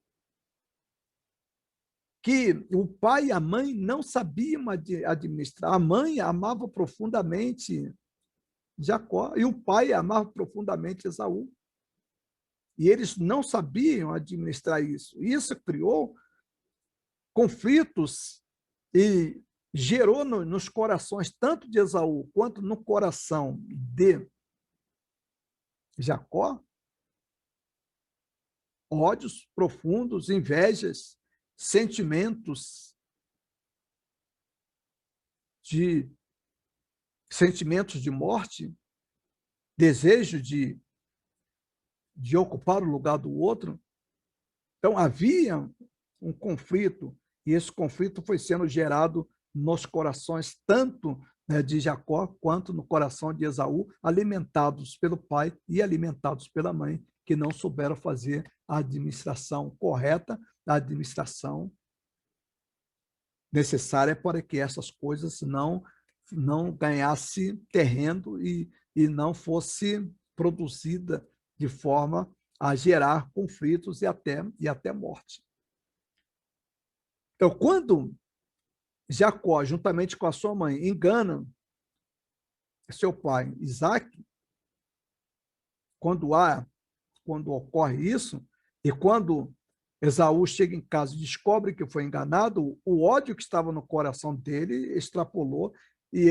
que o pai e a mãe não sabiam administrar. A mãe amava profundamente Jacó e o pai amava profundamente Esaú. E eles não sabiam administrar isso. Isso criou conflitos e gerou nos corações, tanto de Esaú quanto no coração de Jacó, ódios profundos, invejas, sentimentos de morte, desejo de ocupar o lugar do outro. Então, havia um conflito, e esse conflito foi sendo gerado nos corações, tanto de Jacó, quanto no coração de Esaú, alimentados pelo pai e alimentados pela mãe, que não souberam fazer a administração correta, a administração necessária para que essas coisas não ganhasse terreno e não fosse produzida de forma a gerar conflitos e até morte. Então, quando Jacó, juntamente com a sua mãe, engana seu pai Isaac, quando ocorre isso, e quando Esaú chega em casa e descobre que foi enganado, o ódio que estava no coração dele extrapolou, e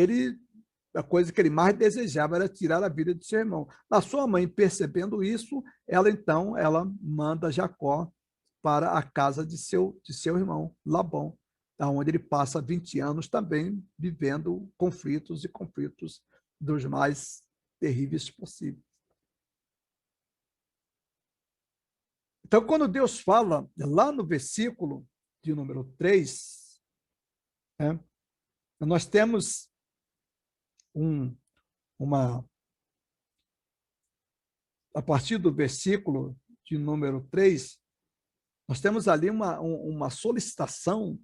a coisa que ele mais desejava era tirar a vida de seu irmão. A sua mãe, percebendo isso, ela manda Jacó para a casa de seu irmão, Labão, onde ele passa 20 anos também vivendo conflitos dos mais terríveis possíveis. Então, quando Deus fala lá no versículo de número 3, nós temos a partir do versículo de número 3, nós temos ali uma solicitação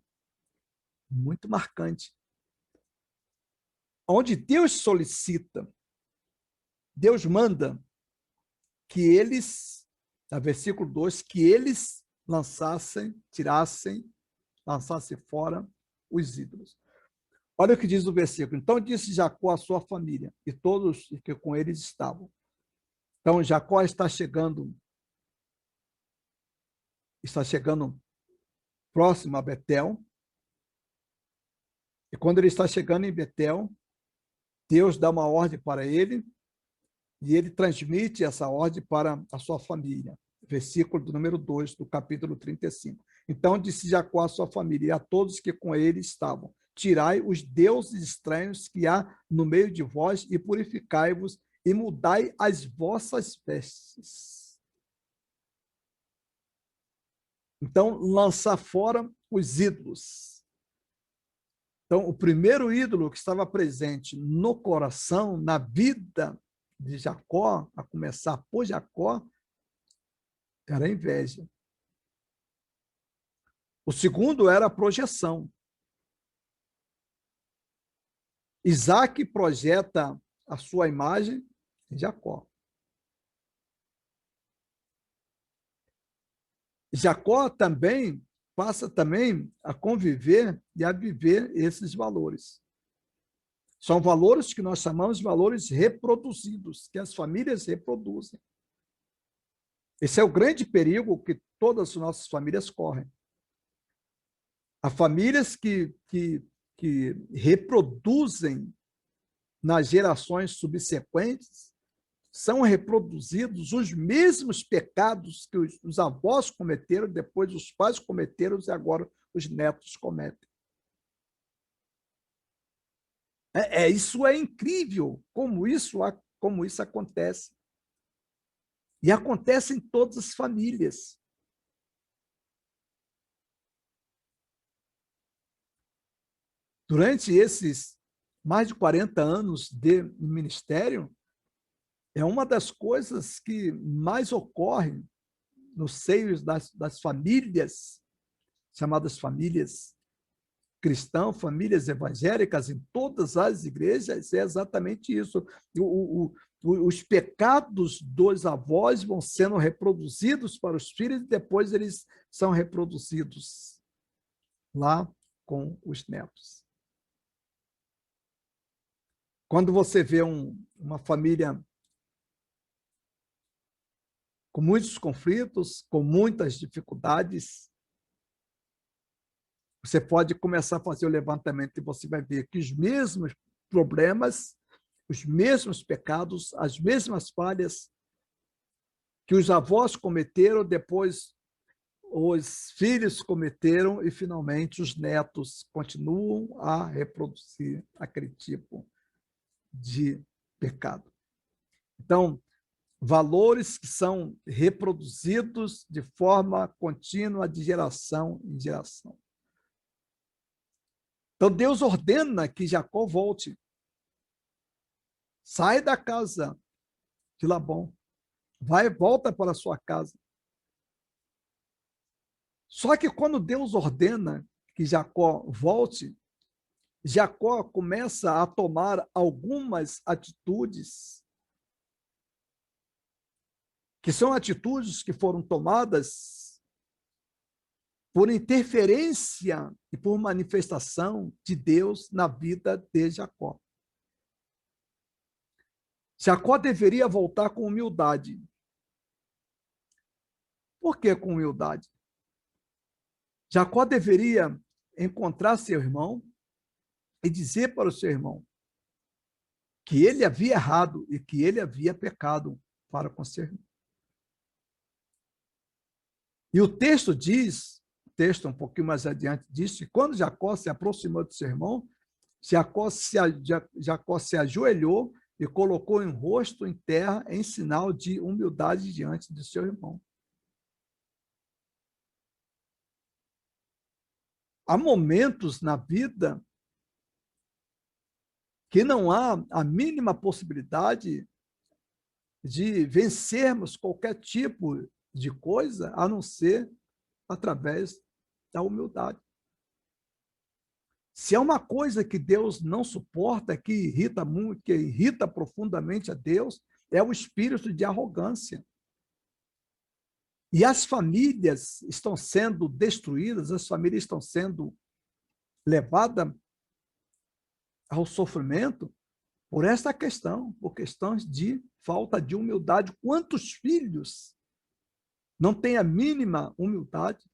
muito marcante, onde Deus solicita, Deus manda que eles, no versículo 2, que eles lançassem fora os ídolos. Olha o que diz o versículo. Então disse Jacó à sua família e todos que com eles estavam. Então Jacó está chegando próximo a Betel. E quando ele está chegando em Betel, Deus dá uma ordem para ele e ele transmite essa ordem para a sua família. Versículo do número 2 do capítulo 35. Então disse Jacó à sua família e a todos que com ele estavam: tirai os deuses estranhos que há no meio de vós e purificai-vos e mudai as vossas vestes. Então, lançar fora os ídolos. Então, o primeiro ídolo que estava presente no coração, na vida de Jacó, a começar por Jacó, era a inveja. O segundo era a projeção. Isaac projeta a sua imagem em Jacó. Jacó também passa também a conviver e a viver esses valores. São valores que nós chamamos de valores reproduzidos, que as famílias reproduzem. Esse é o grande perigo que todas as nossas famílias correm. Há famílias que reproduzem nas gerações subsequentes, são reproduzidos os mesmos pecados que os avós cometeram, depois os pais cometeram e agora os netos cometem. Isso é incrível, como isso acontece. E acontece em todas as famílias. Durante esses mais de 40 anos de ministério, é uma das coisas que mais ocorre nos seios das famílias, chamadas famílias cristãs, famílias evangélicas, em todas as igrejas, é exatamente isso. Os pecados dos avós vão sendo reproduzidos para os filhos e depois eles são reproduzidos lá com os netos. Quando você vê uma família com muitos conflitos, com muitas dificuldades, você pode começar a fazer o levantamento e você vai ver que os mesmos problemas, os mesmos pecados, as mesmas falhas que os avós cometeram, depois os filhos cometeram e, finalmente, os netos continuam a reproduzir aquele tipo de pecado. Então, valores que são reproduzidos de forma contínua de geração em geração. Então, Deus ordena que Jacó volte. Sai da casa de Labão. Volta para a sua casa. Só que quando Deus ordena que Jacó volte, Jacó começa a tomar algumas atitudes que são atitudes que foram tomadas por interferência e por manifestação de Deus na vida de Jacó. Jacó deveria voltar com humildade. Por que com humildade? Jacó deveria encontrar seu irmão e dizer para o seu irmão que ele havia errado e que ele havia pecado para com seu irmão. E o texto diz, um pouquinho mais adiante diz, que quando Jacó se aproximou do seu irmão, Jacó se ajoelhou e colocou o rosto em terra em sinal de humildade diante de seu irmão. Há momentos na vida que não há a mínima possibilidade de vencermos qualquer tipo de coisa, a não ser através da humildade. Se é uma coisa que Deus não suporta, que irrita muito, que irrita profundamente a Deus, é o espírito de arrogância. E as famílias estão sendo destruídas, as famílias estão sendo levadas ao sofrimento por esta questão, por questões de falta de humildade. Quantos filhos não têm a mínima humildade?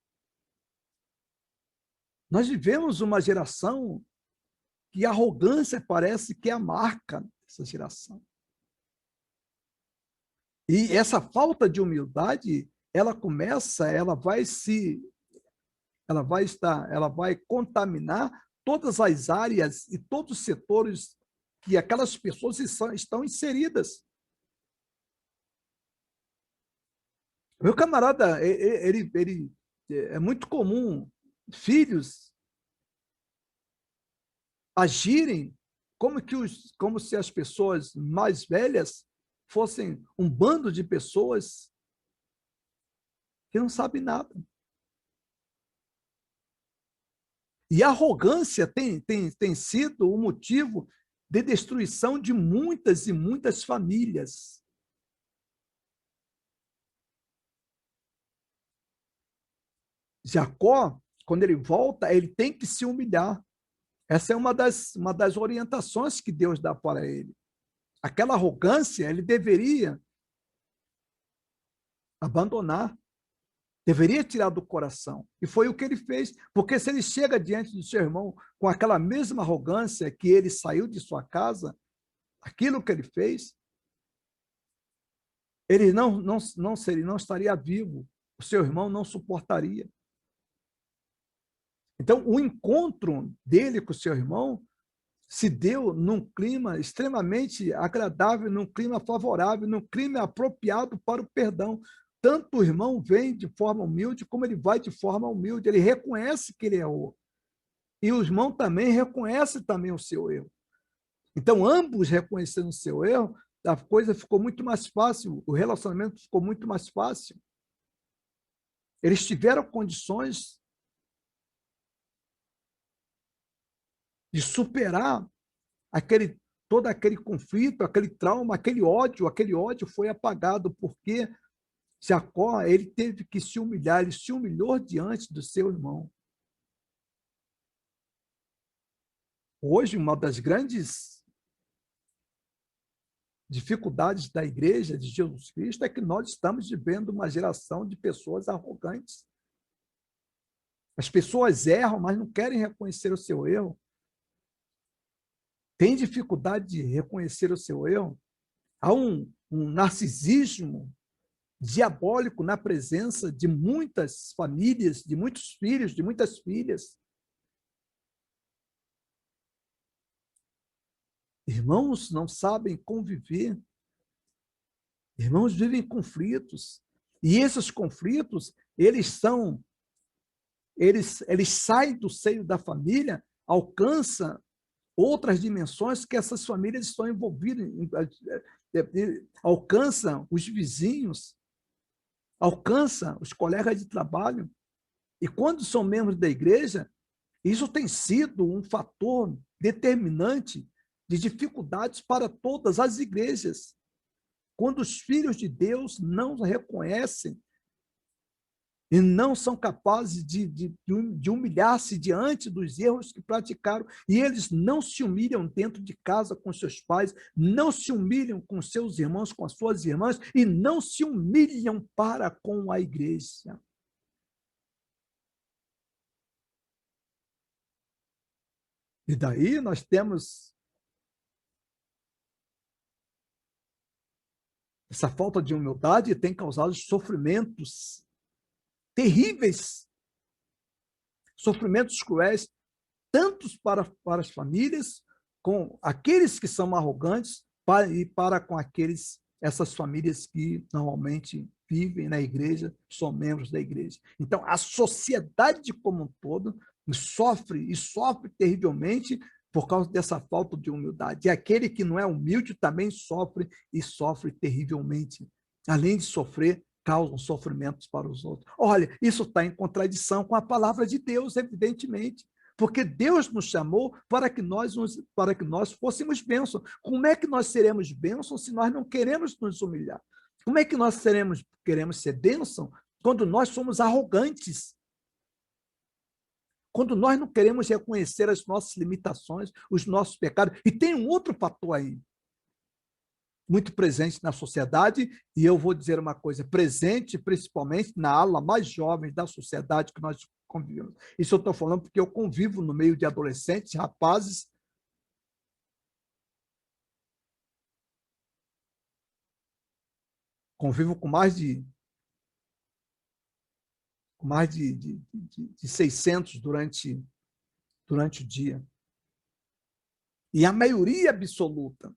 Nós vivemos uma geração que a arrogância parece que é a marca dessa geração. E essa falta de humildade, ela vai contaminar todas as áreas e todos os setores que aquelas pessoas estão inseridas. Meu camarada, ele é muito comum filhos agirem como se as pessoas mais velhas fossem um bando de pessoas que não sabem nada. E a arrogância tem sido o motivo de destruição de muitas e muitas famílias. Jacó, quando ele volta, ele tem que se humilhar. Essa é uma das orientações que Deus dá para ele. Aquela arrogância, ele deveria abandonar, deveria tirar do coração. E foi o que ele fez, porque se ele chega diante do seu irmão com aquela mesma arrogância que ele saiu de sua casa, aquilo que ele fez, ele não estaria vivo, o seu irmão não suportaria. Então, o encontro dele com o seu irmão se deu num clima extremamente agradável, num clima favorável, num clima apropriado para o perdão. Tanto o irmão vem de forma humilde, como ele vai de forma humilde. Ele reconhece que ele errou. E o irmão também reconhece também o seu erro. Então, ambos reconhecendo o seu erro, a coisa ficou muito mais fácil, o relacionamento ficou muito mais fácil. Eles tiveram condições de superar todo aquele conflito, aquele trauma, aquele ódio foi apagado, porque Jacó, ele teve que se humilhar, ele se humilhou diante do seu irmão. Hoje, uma das grandes dificuldades da igreja de Jesus Cristo é que nós estamos vivendo uma geração de pessoas arrogantes. As pessoas erram, mas não querem reconhecer o seu erro. Tem dificuldade de reconhecer o seu erro. Há um narcisismo diabólico na presença de muitas famílias, de muitos filhos, de muitas filhas. Irmãos não sabem conviver. Irmãos vivem conflitos. E esses conflitos, eles saem do seio da família, alcançam outras dimensões que essas famílias estão envolvidas, alcançam os vizinhos, alcançam os colegas de trabalho. E quando são membros da igreja, isso tem sido um fator determinante de dificuldades para todas as igrejas. Quando os filhos de Deus não reconhecem e não são capazes de humilhar-se diante dos erros que praticaram, e eles não se humilham dentro de casa com seus pais, não se humilham com seus irmãos, com as suas irmãs, e não se humilham para com a igreja. E daí nós temos essa falta de humildade tem causado sofrimentos terríveis, sofrimentos cruéis, tanto para as famílias, com aqueles que são arrogantes, e para com essas famílias que normalmente vivem na igreja, são membros da igreja. Então, a sociedade como um todo sofre terrivelmente por causa dessa falta de humildade. E aquele que não é humilde também sofre terrivelmente. Além de sofrer, causam sofrimentos para os outros. Olha, isso está em contradição com a palavra de Deus, evidentemente, porque Deus nos chamou para que nós fôssemos bênçãos. Como é que nós seremos bênçãos se nós não queremos nos humilhar? Como é que nós queremos ser bênção quando nós somos arrogantes? Quando nós não queremos reconhecer as nossas limitações, os nossos pecados. E tem um outro fator aí, muito presente na sociedade, e eu vou dizer uma coisa, presente principalmente na ala mais jovem da sociedade que nós convivemos. Isso eu estou falando porque eu convivo no meio de adolescentes, rapazes, convivo com mais de 600 durante o dia. E a maioria absoluta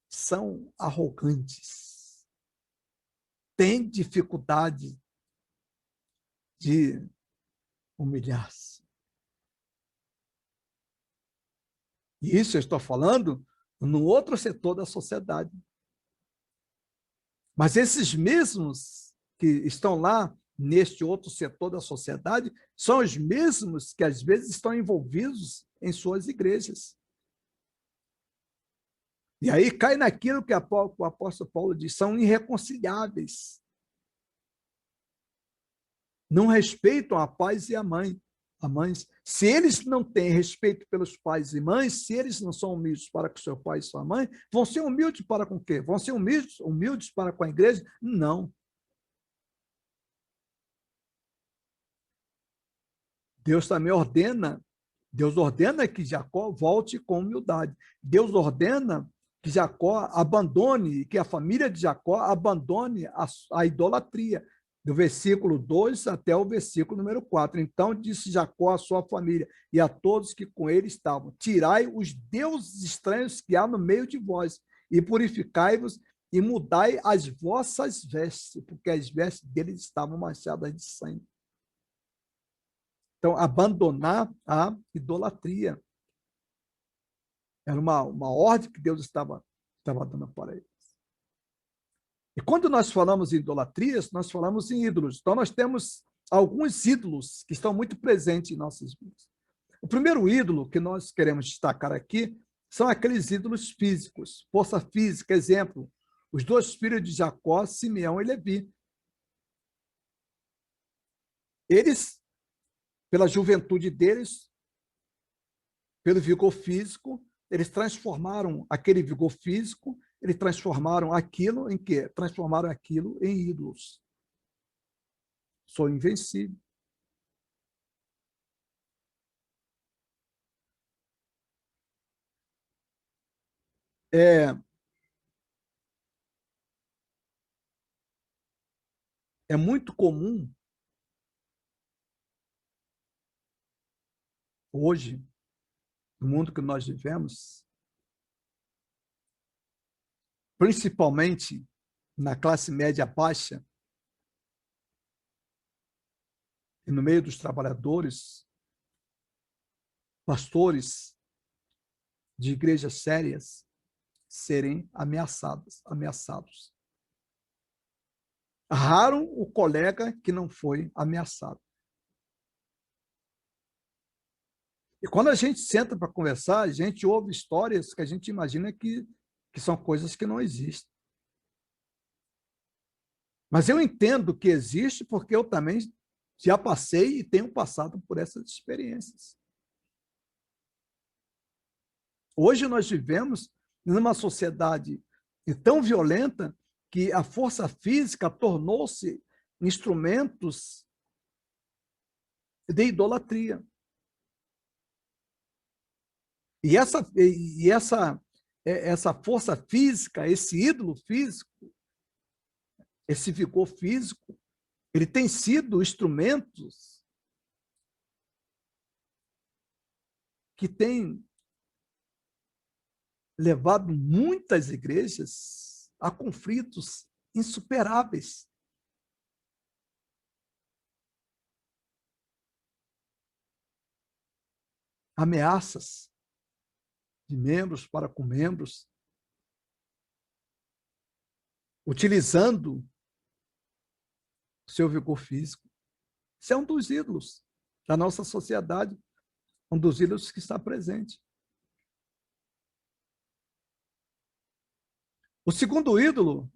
são arrogantes, têm dificuldade de humilhar-se. E isso eu estou falando no outro setor da sociedade. Mas esses mesmos que estão lá neste outro setor da sociedade são os mesmos que às vezes estão envolvidos em suas igrejas. E aí cai naquilo que o apóstolo Paulo diz, são irreconciliáveis. Não respeitam a pai e a mãe. Se eles não têm respeito pelos pais e mães, se eles não são humildes para com seu pai e sua mãe, vão ser humildes para com o quê? Vão ser humildes para com a igreja? Não. Deus também ordena que Jacó volte com humildade. Deus ordena que Jacó abandone, que a família de Jacó abandone a idolatria. Do versículo 2 até o versículo número 4. Então disse Jacó à sua família e a todos que com ele estavam: tirai os deuses estranhos que há no meio de vós, e purificai-vos, e mudai as vossas vestes, porque as vestes deles estavam manchadas de sangue. Então, abandonar a idolatria. Era uma ordem que Deus estava dando para eles. E quando nós falamos em idolatrias, nós falamos em ídolos. Então, nós temos alguns ídolos que estão muito presentes em nossas vidas. O primeiro ídolo que nós queremos destacar aqui são aqueles ídolos físicos. Força física, exemplo, os 2 filhos de Jacó, Simeão e Levi. Eles, pela juventude deles, pelo vigor físico, eles transformaram aquele vigor físico, eles transformaram aquilo em quê? Transformaram aquilo em ídolos. Sou invencível. É muito comum hoje, no mundo que nós vivemos, principalmente na classe média baixa e no meio dos trabalhadores, pastores de igrejas sérias, serem ameaçados. Raro o colega que não foi ameaçado. E quando a gente senta para conversar, a gente ouve histórias que a gente imagina que são coisas que não existem. Mas eu entendo que existe porque eu também já passei e tenho passado por essas experiências. Hoje nós vivemos numa sociedade tão violenta que a força física tornou-se instrumentos de idolatria. E essa força física, esse ídolo físico, esse vigor físico, ele tem sido instrumentos que têm levado muitas igrejas a conflitos insuperáveis. Ameaças de membros para com membros, utilizando o seu vigor físico. Isso é um dos ídolos da nossa sociedade, um dos ídolos que está presente. O segundo ídolo,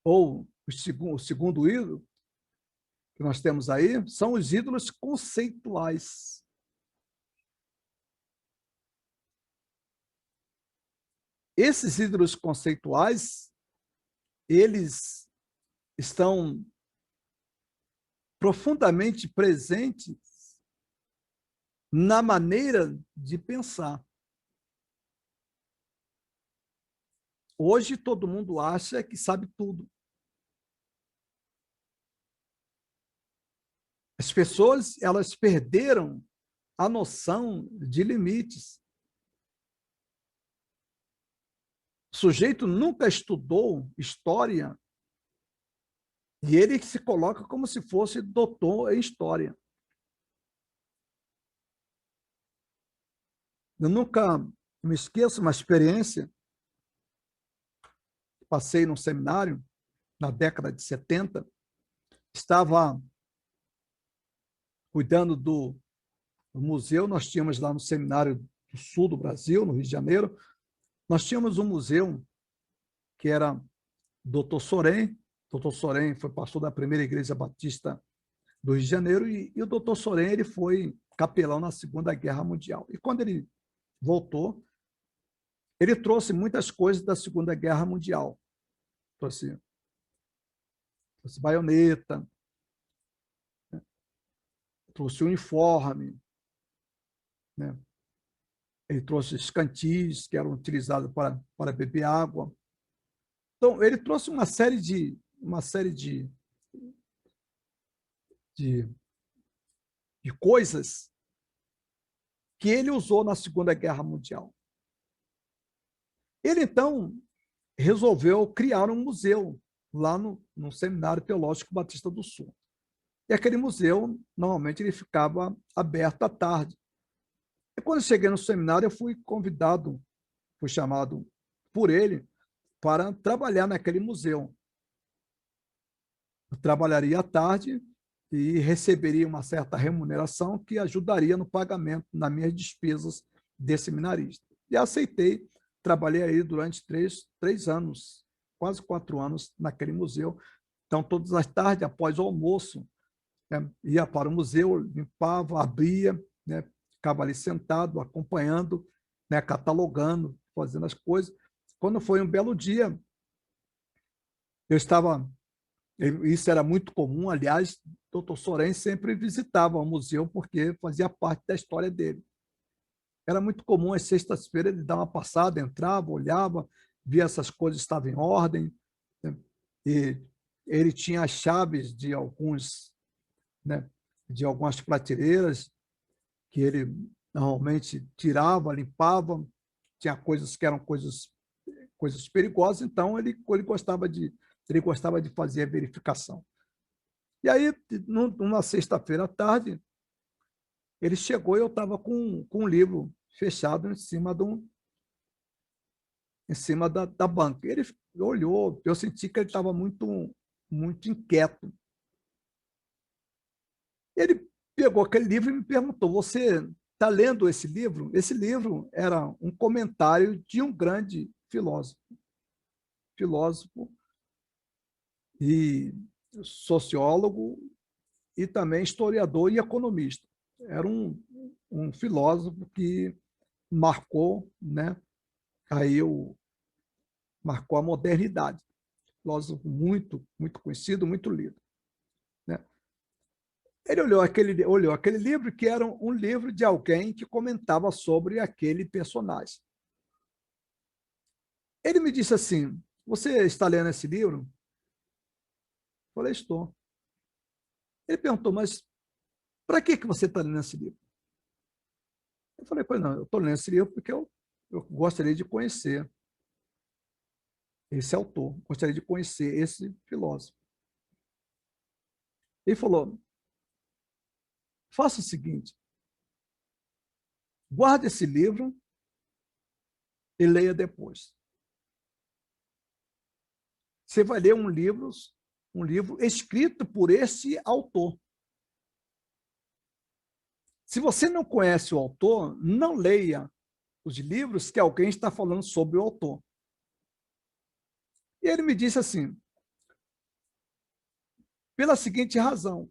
ou o segundo ídolo que nós temos aí, são os ídolos conceituais. Esses ídolos conceituais, eles estão profundamente presentes na maneira de pensar. Hoje todo mundo acha que sabe tudo. As pessoas, elas perderam a noção de limites. O sujeito nunca estudou história e ele se coloca como se fosse doutor em história. Eu nunca me esqueço uma experiência. Passei num seminário na década de 70, estava cuidando do museu, nós tínhamos lá no seminário do sul do Brasil, no Rio de Janeiro, nós tínhamos um museu que era Dr. Sorém. Dr. Sorém foi pastor da primeira igreja batista do Rio de Janeiro e o Dr. Sorém ele foi capelão na Segunda Guerra Mundial. E quando ele voltou, ele trouxe muitas coisas da Segunda Guerra Mundial. Trouxe baioneta, né? Trouxe uniforme, né? Ele trouxe escantis que eram utilizados para beber água. Então, ele trouxe uma série de coisas que ele usou na Segunda Guerra Mundial. Ele, então, resolveu criar um museu lá no Seminário Teológico Batista do Sul. E aquele museu, normalmente, ele ficava aberto à tarde. E quando eu cheguei no seminário, eu fui convidado, fui chamado por ele para trabalhar naquele museu. Eu trabalharia à tarde e receberia uma certa remuneração que ajudaria no pagamento, nas minhas despesas de seminarista. E aceitei, trabalhei aí durante três anos, quase 4 anos naquele museu. Então, todas as tardes, após o almoço, né, ia para o museu, limpava, abria, né, ficava ali sentado, acompanhando, né, catalogando, fazendo as coisas. Quando foi um belo dia, isso era muito comum, aliás, o Dr. Sorém sempre visitava o museu porque fazia parte da história dele. Era muito comum, às sextas-feiras, ele dar uma passada, entrava, olhava, via essas coisas estavam em ordem, né? E ele tinha as chaves de né, de algumas prateleiras que ele normalmente tirava, limpava, tinha coisas que eram coisas perigosas, então ele gostava de fazer a verificação. E aí, numa sexta-feira à tarde, ele chegou e eu estava com um livro fechado em cima da banca. Ele olhou, eu senti que ele estava muito inquieto. Ele pegou aquele livro e me perguntou: você está lendo esse livro? Esse livro era um comentário de um grande filósofo e sociólogo e também historiador e economista. Era um filósofo que marcou, né, marcou a modernidade. Filósofo muito conhecido, muito lido, né? Ele olhou aquele livro, que era um livro de alguém que comentava sobre aquele personagem. Ele me disse assim: você está lendo esse livro? Eu falei: estou. Ele perguntou: mas para que você está lendo esse livro? Eu falei: pois não, eu estou lendo esse livro porque eu gostaria de conhecer esse autor, gostaria de conhecer esse filósofo. Ele falou: faça o seguinte, guarde esse livro e leia depois. Você vai ler um livro escrito por esse autor. Se você não conhece o autor, não leia os livros que alguém está falando sobre o autor. E ele me disse assim: pela seguinte razão,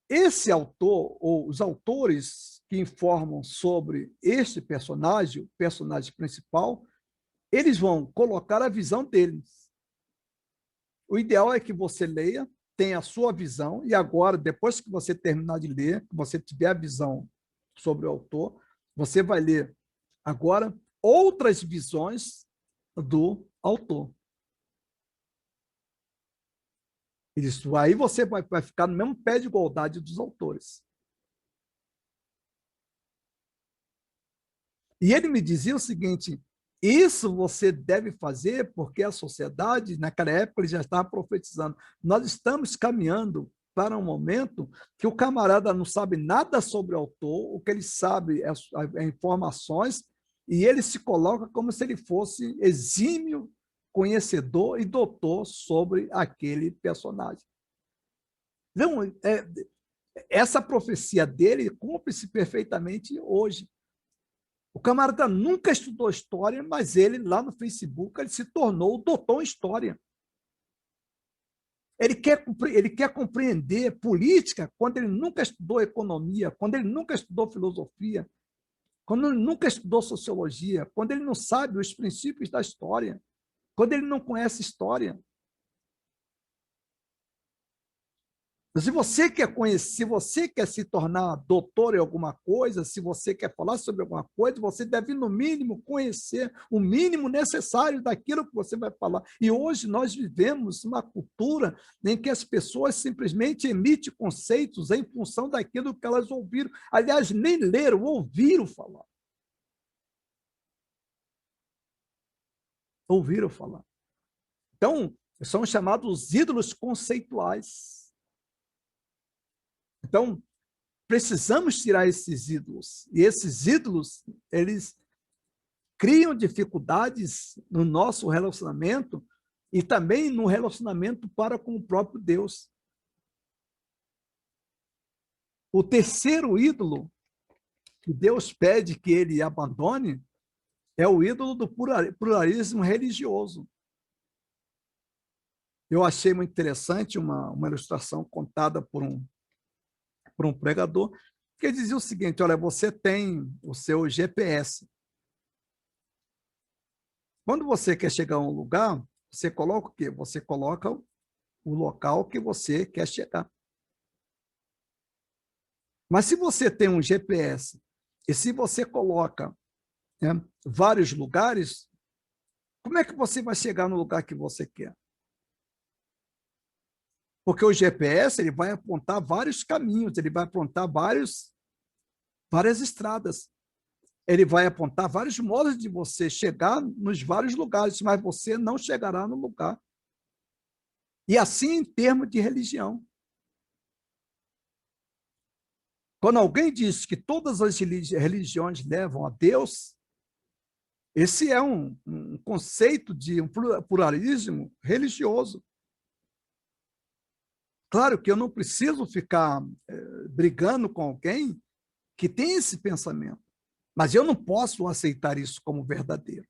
esse autor, ou os autores que informam sobre este personagem, o personagem principal, eles vão colocar a visão deles. O ideal é que você leia, tenha a sua visão, e agora, depois que você terminar de ler, que você tiver a visão sobre o autor, você vai ler agora outras visões do autor. Isso aí você vai ficar no mesmo pé de igualdade dos autores. E ele me dizia o seguinte: isso você deve fazer porque a sociedade, naquela época, ele já estava profetizando. Nós estamos caminhando para um momento que o camarada não sabe nada sobre o autor, o que ele sabe é informações, e ele se coloca como se ele fosse exímio conhecedor e doutor sobre aquele personagem. Não, essa profecia dele cumpre-se perfeitamente hoje. O camarada nunca estudou história, mas ele, lá no Facebook, ele se tornou o doutor em história. Ele quer compreender política quando ele nunca estudou economia, quando ele nunca estudou filosofia, quando ele nunca estudou sociologia, quando ele não sabe os princípios da história, quando ele não conhece história. Se você quer conhecer, se você quer se tornar doutor em alguma coisa, se você quer falar sobre alguma coisa, você deve, no mínimo, conhecer o mínimo necessário daquilo que você vai falar. E hoje nós vivemos uma cultura em que as pessoas simplesmente emitem conceitos em função daquilo que elas ouviram. Aliás, nem leram, ouviram falar. Ouviram falar. Então, são chamados ídolos conceituais. Então, precisamos tirar esses ídolos. E esses ídolos, eles criam dificuldades no nosso relacionamento e também no relacionamento para com o próprio Deus. O terceiro ídolo que Deus pede que ele abandone é o ídolo do pluralismo religioso. Eu achei muito interessante uma ilustração contada por um pregador, que dizia o seguinte: olha, você tem o seu GPS. Quando você quer chegar a um lugar, você coloca o quê? Você coloca o local que você quer chegar. Mas se você tem um GPS, e se você coloca, né, vários lugares, como é que você vai chegar no lugar que você quer? Porque o GPS ele vai apontar vários caminhos, ele vai apontar várias estradas. Ele vai apontar vários modos de você chegar nos vários lugares, mas você não chegará no lugar. E assim em termos de religião. Quando alguém diz que todas as religiões levam a Deus, esse é um conceito de um pluralismo religioso. Claro que eu não preciso ficar brigando com alguém que tem esse pensamento, mas eu não posso aceitar isso como verdadeiro.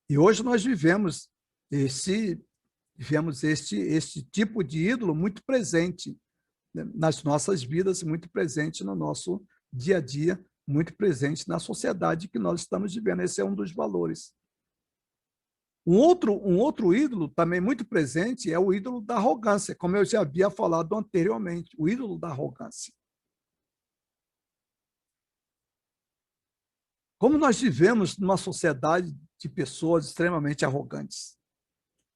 E hoje nós vivemos este tipo de ídolo muito presente, né, nas nossas vidas, muito presente no nosso dia a dia, muito presente na sociedade que nós estamos vivendo. Esse é um dos valores. Um outro ídolo também muito presente é o ídolo da arrogância, como eu já havia falado anteriormente, o ídolo da arrogância. Como nós vivemos numa sociedade de pessoas extremamente arrogantes.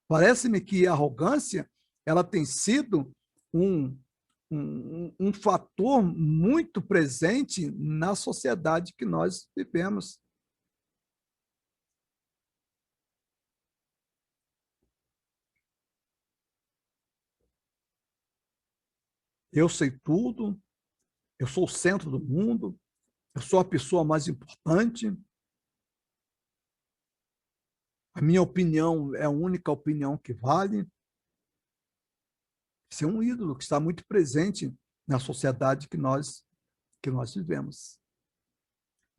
Parece-me que a arrogância ela tem sido um fator muito presente na sociedade que nós vivemos. Eu sei tudo, eu sou o centro do mundo, eu sou a pessoa mais importante, a minha opinião é a única opinião que vale. Esse é um ídolo que está muito presente na sociedade que nós vivemos.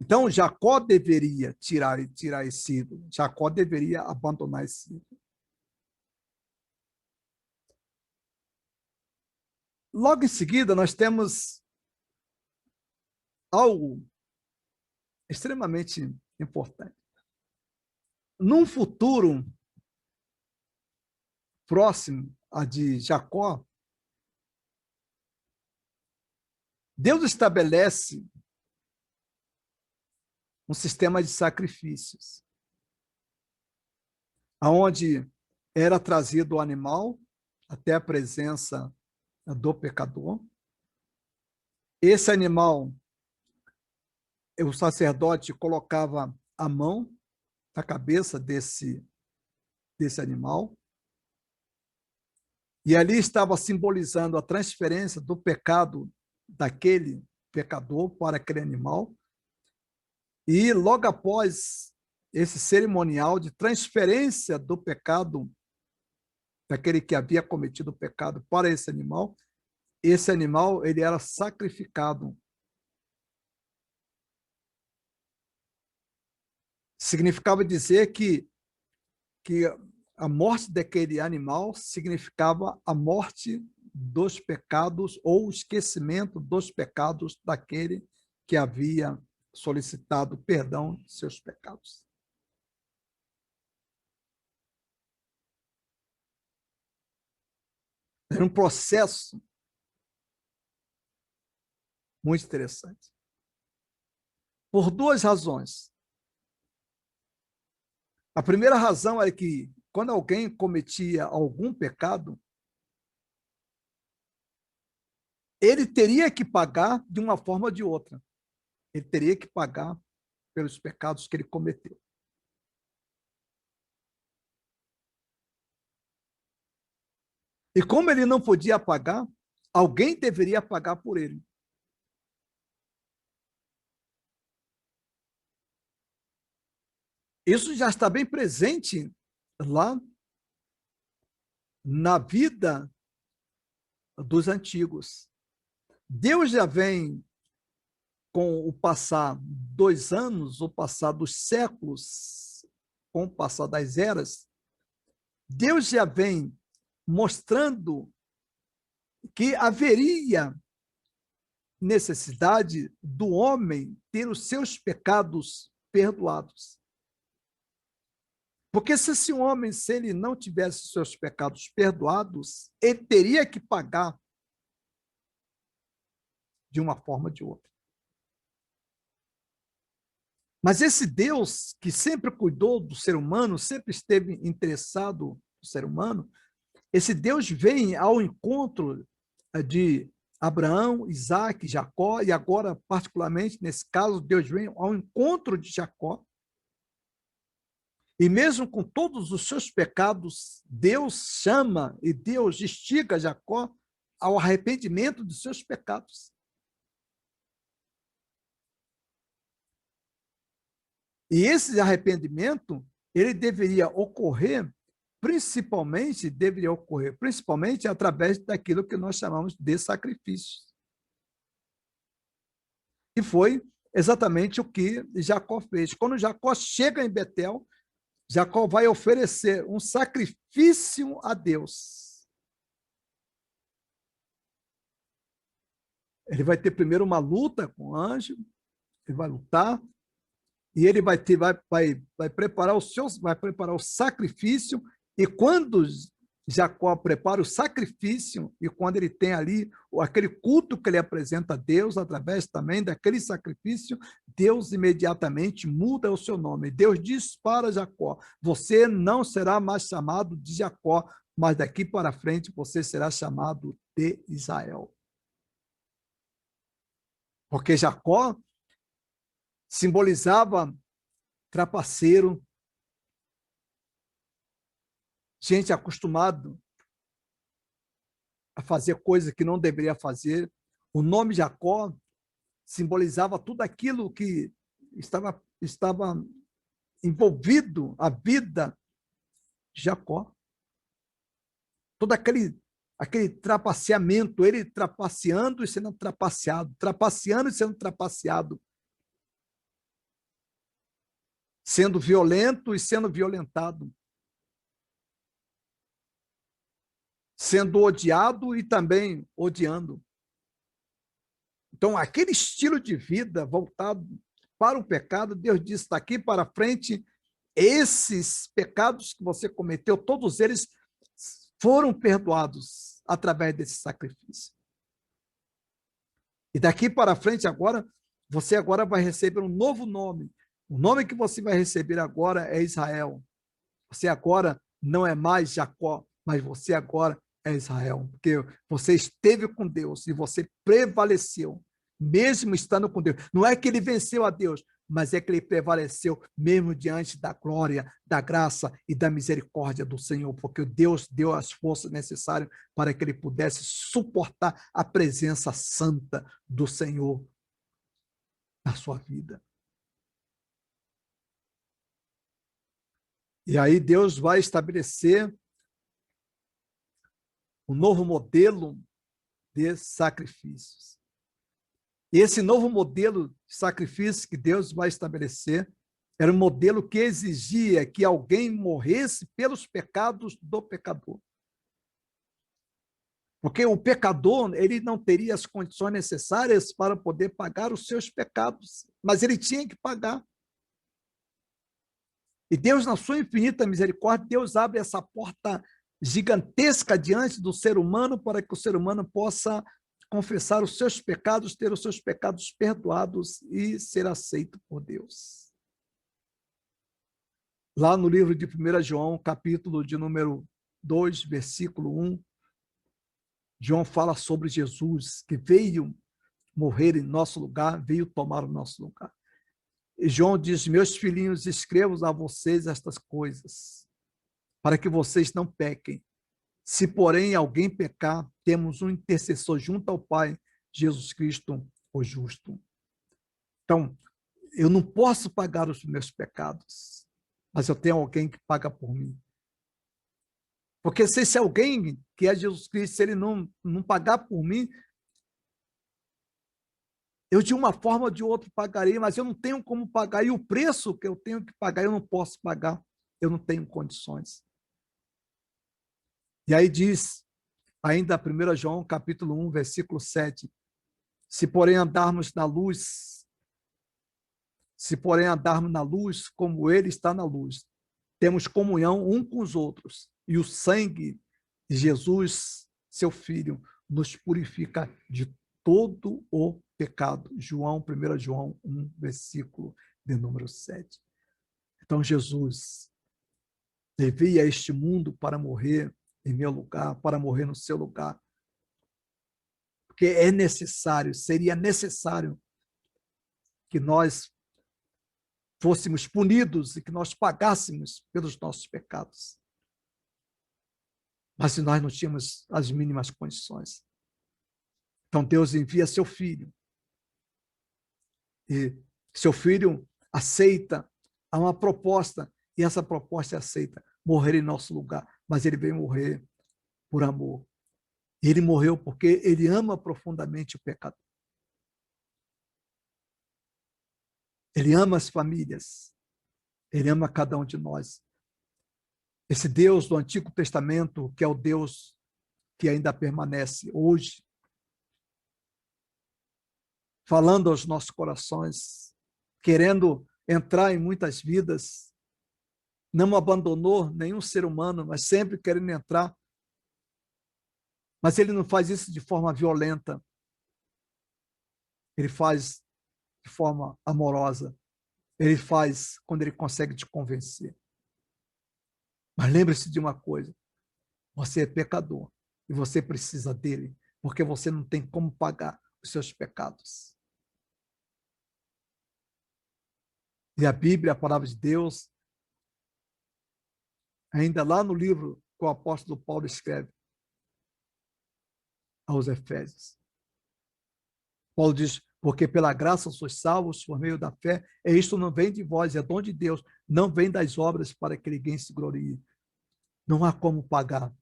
Então, Jacó deveria tirar esse ídolo, Jacó deveria abandonar esse ídolo. Logo em seguida, nós temos algo extremamente importante. Num futuro próximo a de Jacó, Deus estabelece um sistema de sacrifícios, aonde era trazido o animal até a presença do pecador. Esse animal, o sacerdote colocava a mão na cabeça desse animal, e ali estava simbolizando a transferência do pecado daquele pecador para aquele animal. E logo após esse cerimonial de transferência do pecado daquele que havia cometido o pecado para esse animal ele era sacrificado. Significava dizer que a morte daquele animal significava a morte dos pecados ou o esquecimento dos pecados daquele que havia solicitado perdão de seus pecados. Era um processo muito interessante. Por duas razões. A primeira razão é que, quando alguém cometia algum pecado, ele teria que pagar de uma forma ou de outra. Ele teria que pagar pelos pecados que ele cometeu. E como ele não podia pagar, alguém deveria pagar por ele. Isso já está bem presente lá na vida dos antigos. Deus já vem, com o passar dos anos, o passar dos séculos, com o passar das eras, Deus já vem mostrando que haveria necessidade do homem ter os seus pecados perdoados. Porque se esse homem, se ele não tivesse seus pecados perdoados, ele teria que pagar de uma forma ou de outra. Mas esse Deus que sempre cuidou do ser humano, sempre esteve interessado no ser humano, esse Deus vem ao encontro de Abraão, Isaac, Jacó, e agora, particularmente, nesse caso, Deus vem ao encontro de Jacó. E mesmo com todos os seus pecados, Deus chama e Deus instiga Jacó ao arrependimento dos seus pecados. E esse arrependimento, ele deveria ocorrer principalmente através daquilo que nós chamamos de sacrifícios. E foi exatamente o que Jacó fez. Quando Jacó chega em Betel, Jacó vai oferecer um sacrifício a Deus. Ele vai ter primeiro uma luta com o anjo, ele vai lutar, e ele vai preparar o sacrifício, e quando Jacó prepara o sacrifício, e quando ele tem ali aquele culto que ele apresenta a Deus, através também daquele sacrifício, Deus imediatamente muda o seu nome. Deus diz para Jacó: você não será mais chamado de Jacó, mas daqui para frente você será chamado de Israel. Porque Jacó simbolizava trapaceiro, gente acostumado a fazer coisas que não deveria fazer. O nome Jacó simbolizava tudo aquilo que estava envolvido a vida de Jacó. Todo aquele trapaceamento, ele trapaceando e sendo trapaceado, trapaceando e sendo trapaceado, sendo violento e sendo violentado, sendo odiado e também odiando. Então, aquele estilo de vida voltado para o pecado, Deus disse: daqui para frente, esses pecados que você cometeu, todos eles foram perdoados através desse sacrifício. E daqui para frente, agora, você agora vai receber um novo nome. O nome que você vai receber agora é Israel. Você agora não é mais Jacó, mas você agora é Israel, porque você esteve com Deus e você prevaleceu, mesmo estando com Deus. Não é que ele venceu a Deus, mas é que ele prevaleceu mesmo diante da glória, da graça e da misericórdia do Senhor, porque Deus deu as forças necessárias para que ele pudesse suportar a presença santa do Senhor na sua vida. E aí Deus vai estabelecer um novo modelo de sacrifícios. E esse novo modelo de sacrifício que Deus vai estabelecer era um modelo que exigia que alguém morresse pelos pecados do pecador. Porque o pecador, ele não teria as condições necessárias para poder pagar os seus pecados, mas ele tinha que pagar. E Deus, na sua infinita misericórdia, Deus abre essa porta gigantesca diante do ser humano para que o ser humano possa confessar os seus pecados, ter os seus pecados perdoados e ser aceito por Deus. Lá no livro de 1 João, capítulo de número 2, versículo 1, João fala sobre Jesus, que veio morrer em nosso lugar, veio tomar o nosso lugar. E João diz: meus filhinhos, escrevo a vocês estas coisas, para que vocês não pequem. Se, porém, alguém pecar, temos um intercessor junto ao Pai, Jesus Cristo, o justo. Então, eu não posso pagar os meus pecados, mas eu tenho alguém que paga por mim. Porque se esse alguém, que é Jesus Cristo, se ele não pagar por mim, eu de uma forma ou de outra pagarei, mas eu não tenho como pagar. E o preço que eu tenho que pagar, eu não posso pagar. Eu não tenho condições. E aí diz, ainda 1 João, capítulo 1, versículo 7, se porém andarmos na luz, como ele está na luz, temos comunhão um com os outros, e o sangue de Jesus, seu Filho, nos purifica de todo o pecado. 1 João 1, versículo de número 7. Então, Jesus veio a este mundo para morrer em meu lugar, para morrer no seu lugar. Porque é necessário, seria necessário que nós fôssemos punidos e que nós pagássemos pelos nossos pecados. Mas se nós não tínhamos as mínimas condições. Então Deus envia seu filho. E seu filho aceita uma proposta, e essa proposta é aceita, morrer em nosso lugar. Mas ele veio morrer por amor. Ele morreu porque ele ama profundamente o pecador. Ele ama as famílias. Ele ama cada um de nós. Esse Deus do Antigo Testamento, que é o Deus que ainda permanece hoje, falando aos nossos corações, querendo entrar em muitas vidas, não abandonou nenhum ser humano, mas sempre querendo entrar. Mas ele não faz isso de forma violenta. Ele faz de forma amorosa. Ele faz quando ele consegue te convencer. Mas lembre-se de uma coisa: você é pecador e você precisa dele, porque você não tem como pagar os seus pecados. E a Bíblia, a palavra de Deus, ainda lá no livro que o apóstolo Paulo escreve aos Efésios, Paulo diz: porque pela graça sois salvos por meio da fé, e isto não vem de vós, é dom de Deus, não vem das obras para que ninguém se glorie. Não há como pagar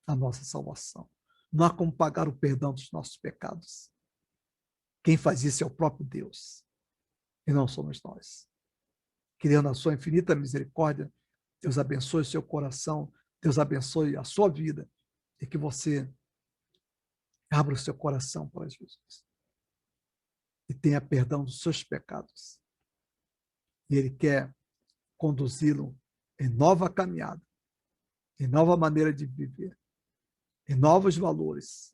a nossa salvação. Não há como pagar o perdão dos nossos pecados. Quem faz isso é o próprio Deus, e não somos nós. Que Deus, na sua infinita misericórdia, Deus abençoe o seu coração, Deus abençoe a sua vida, e que você abra o seu coração para Jesus e tenha perdão dos seus pecados. E Ele quer conduzi-lo em nova caminhada, em nova maneira de viver, em novos valores.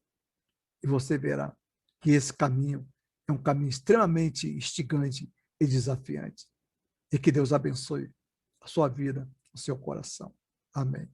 E você verá que esse caminho é um caminho extremamente instigante e desafiante. e que Deus abençoe a sua vida, o seu coração. Amém.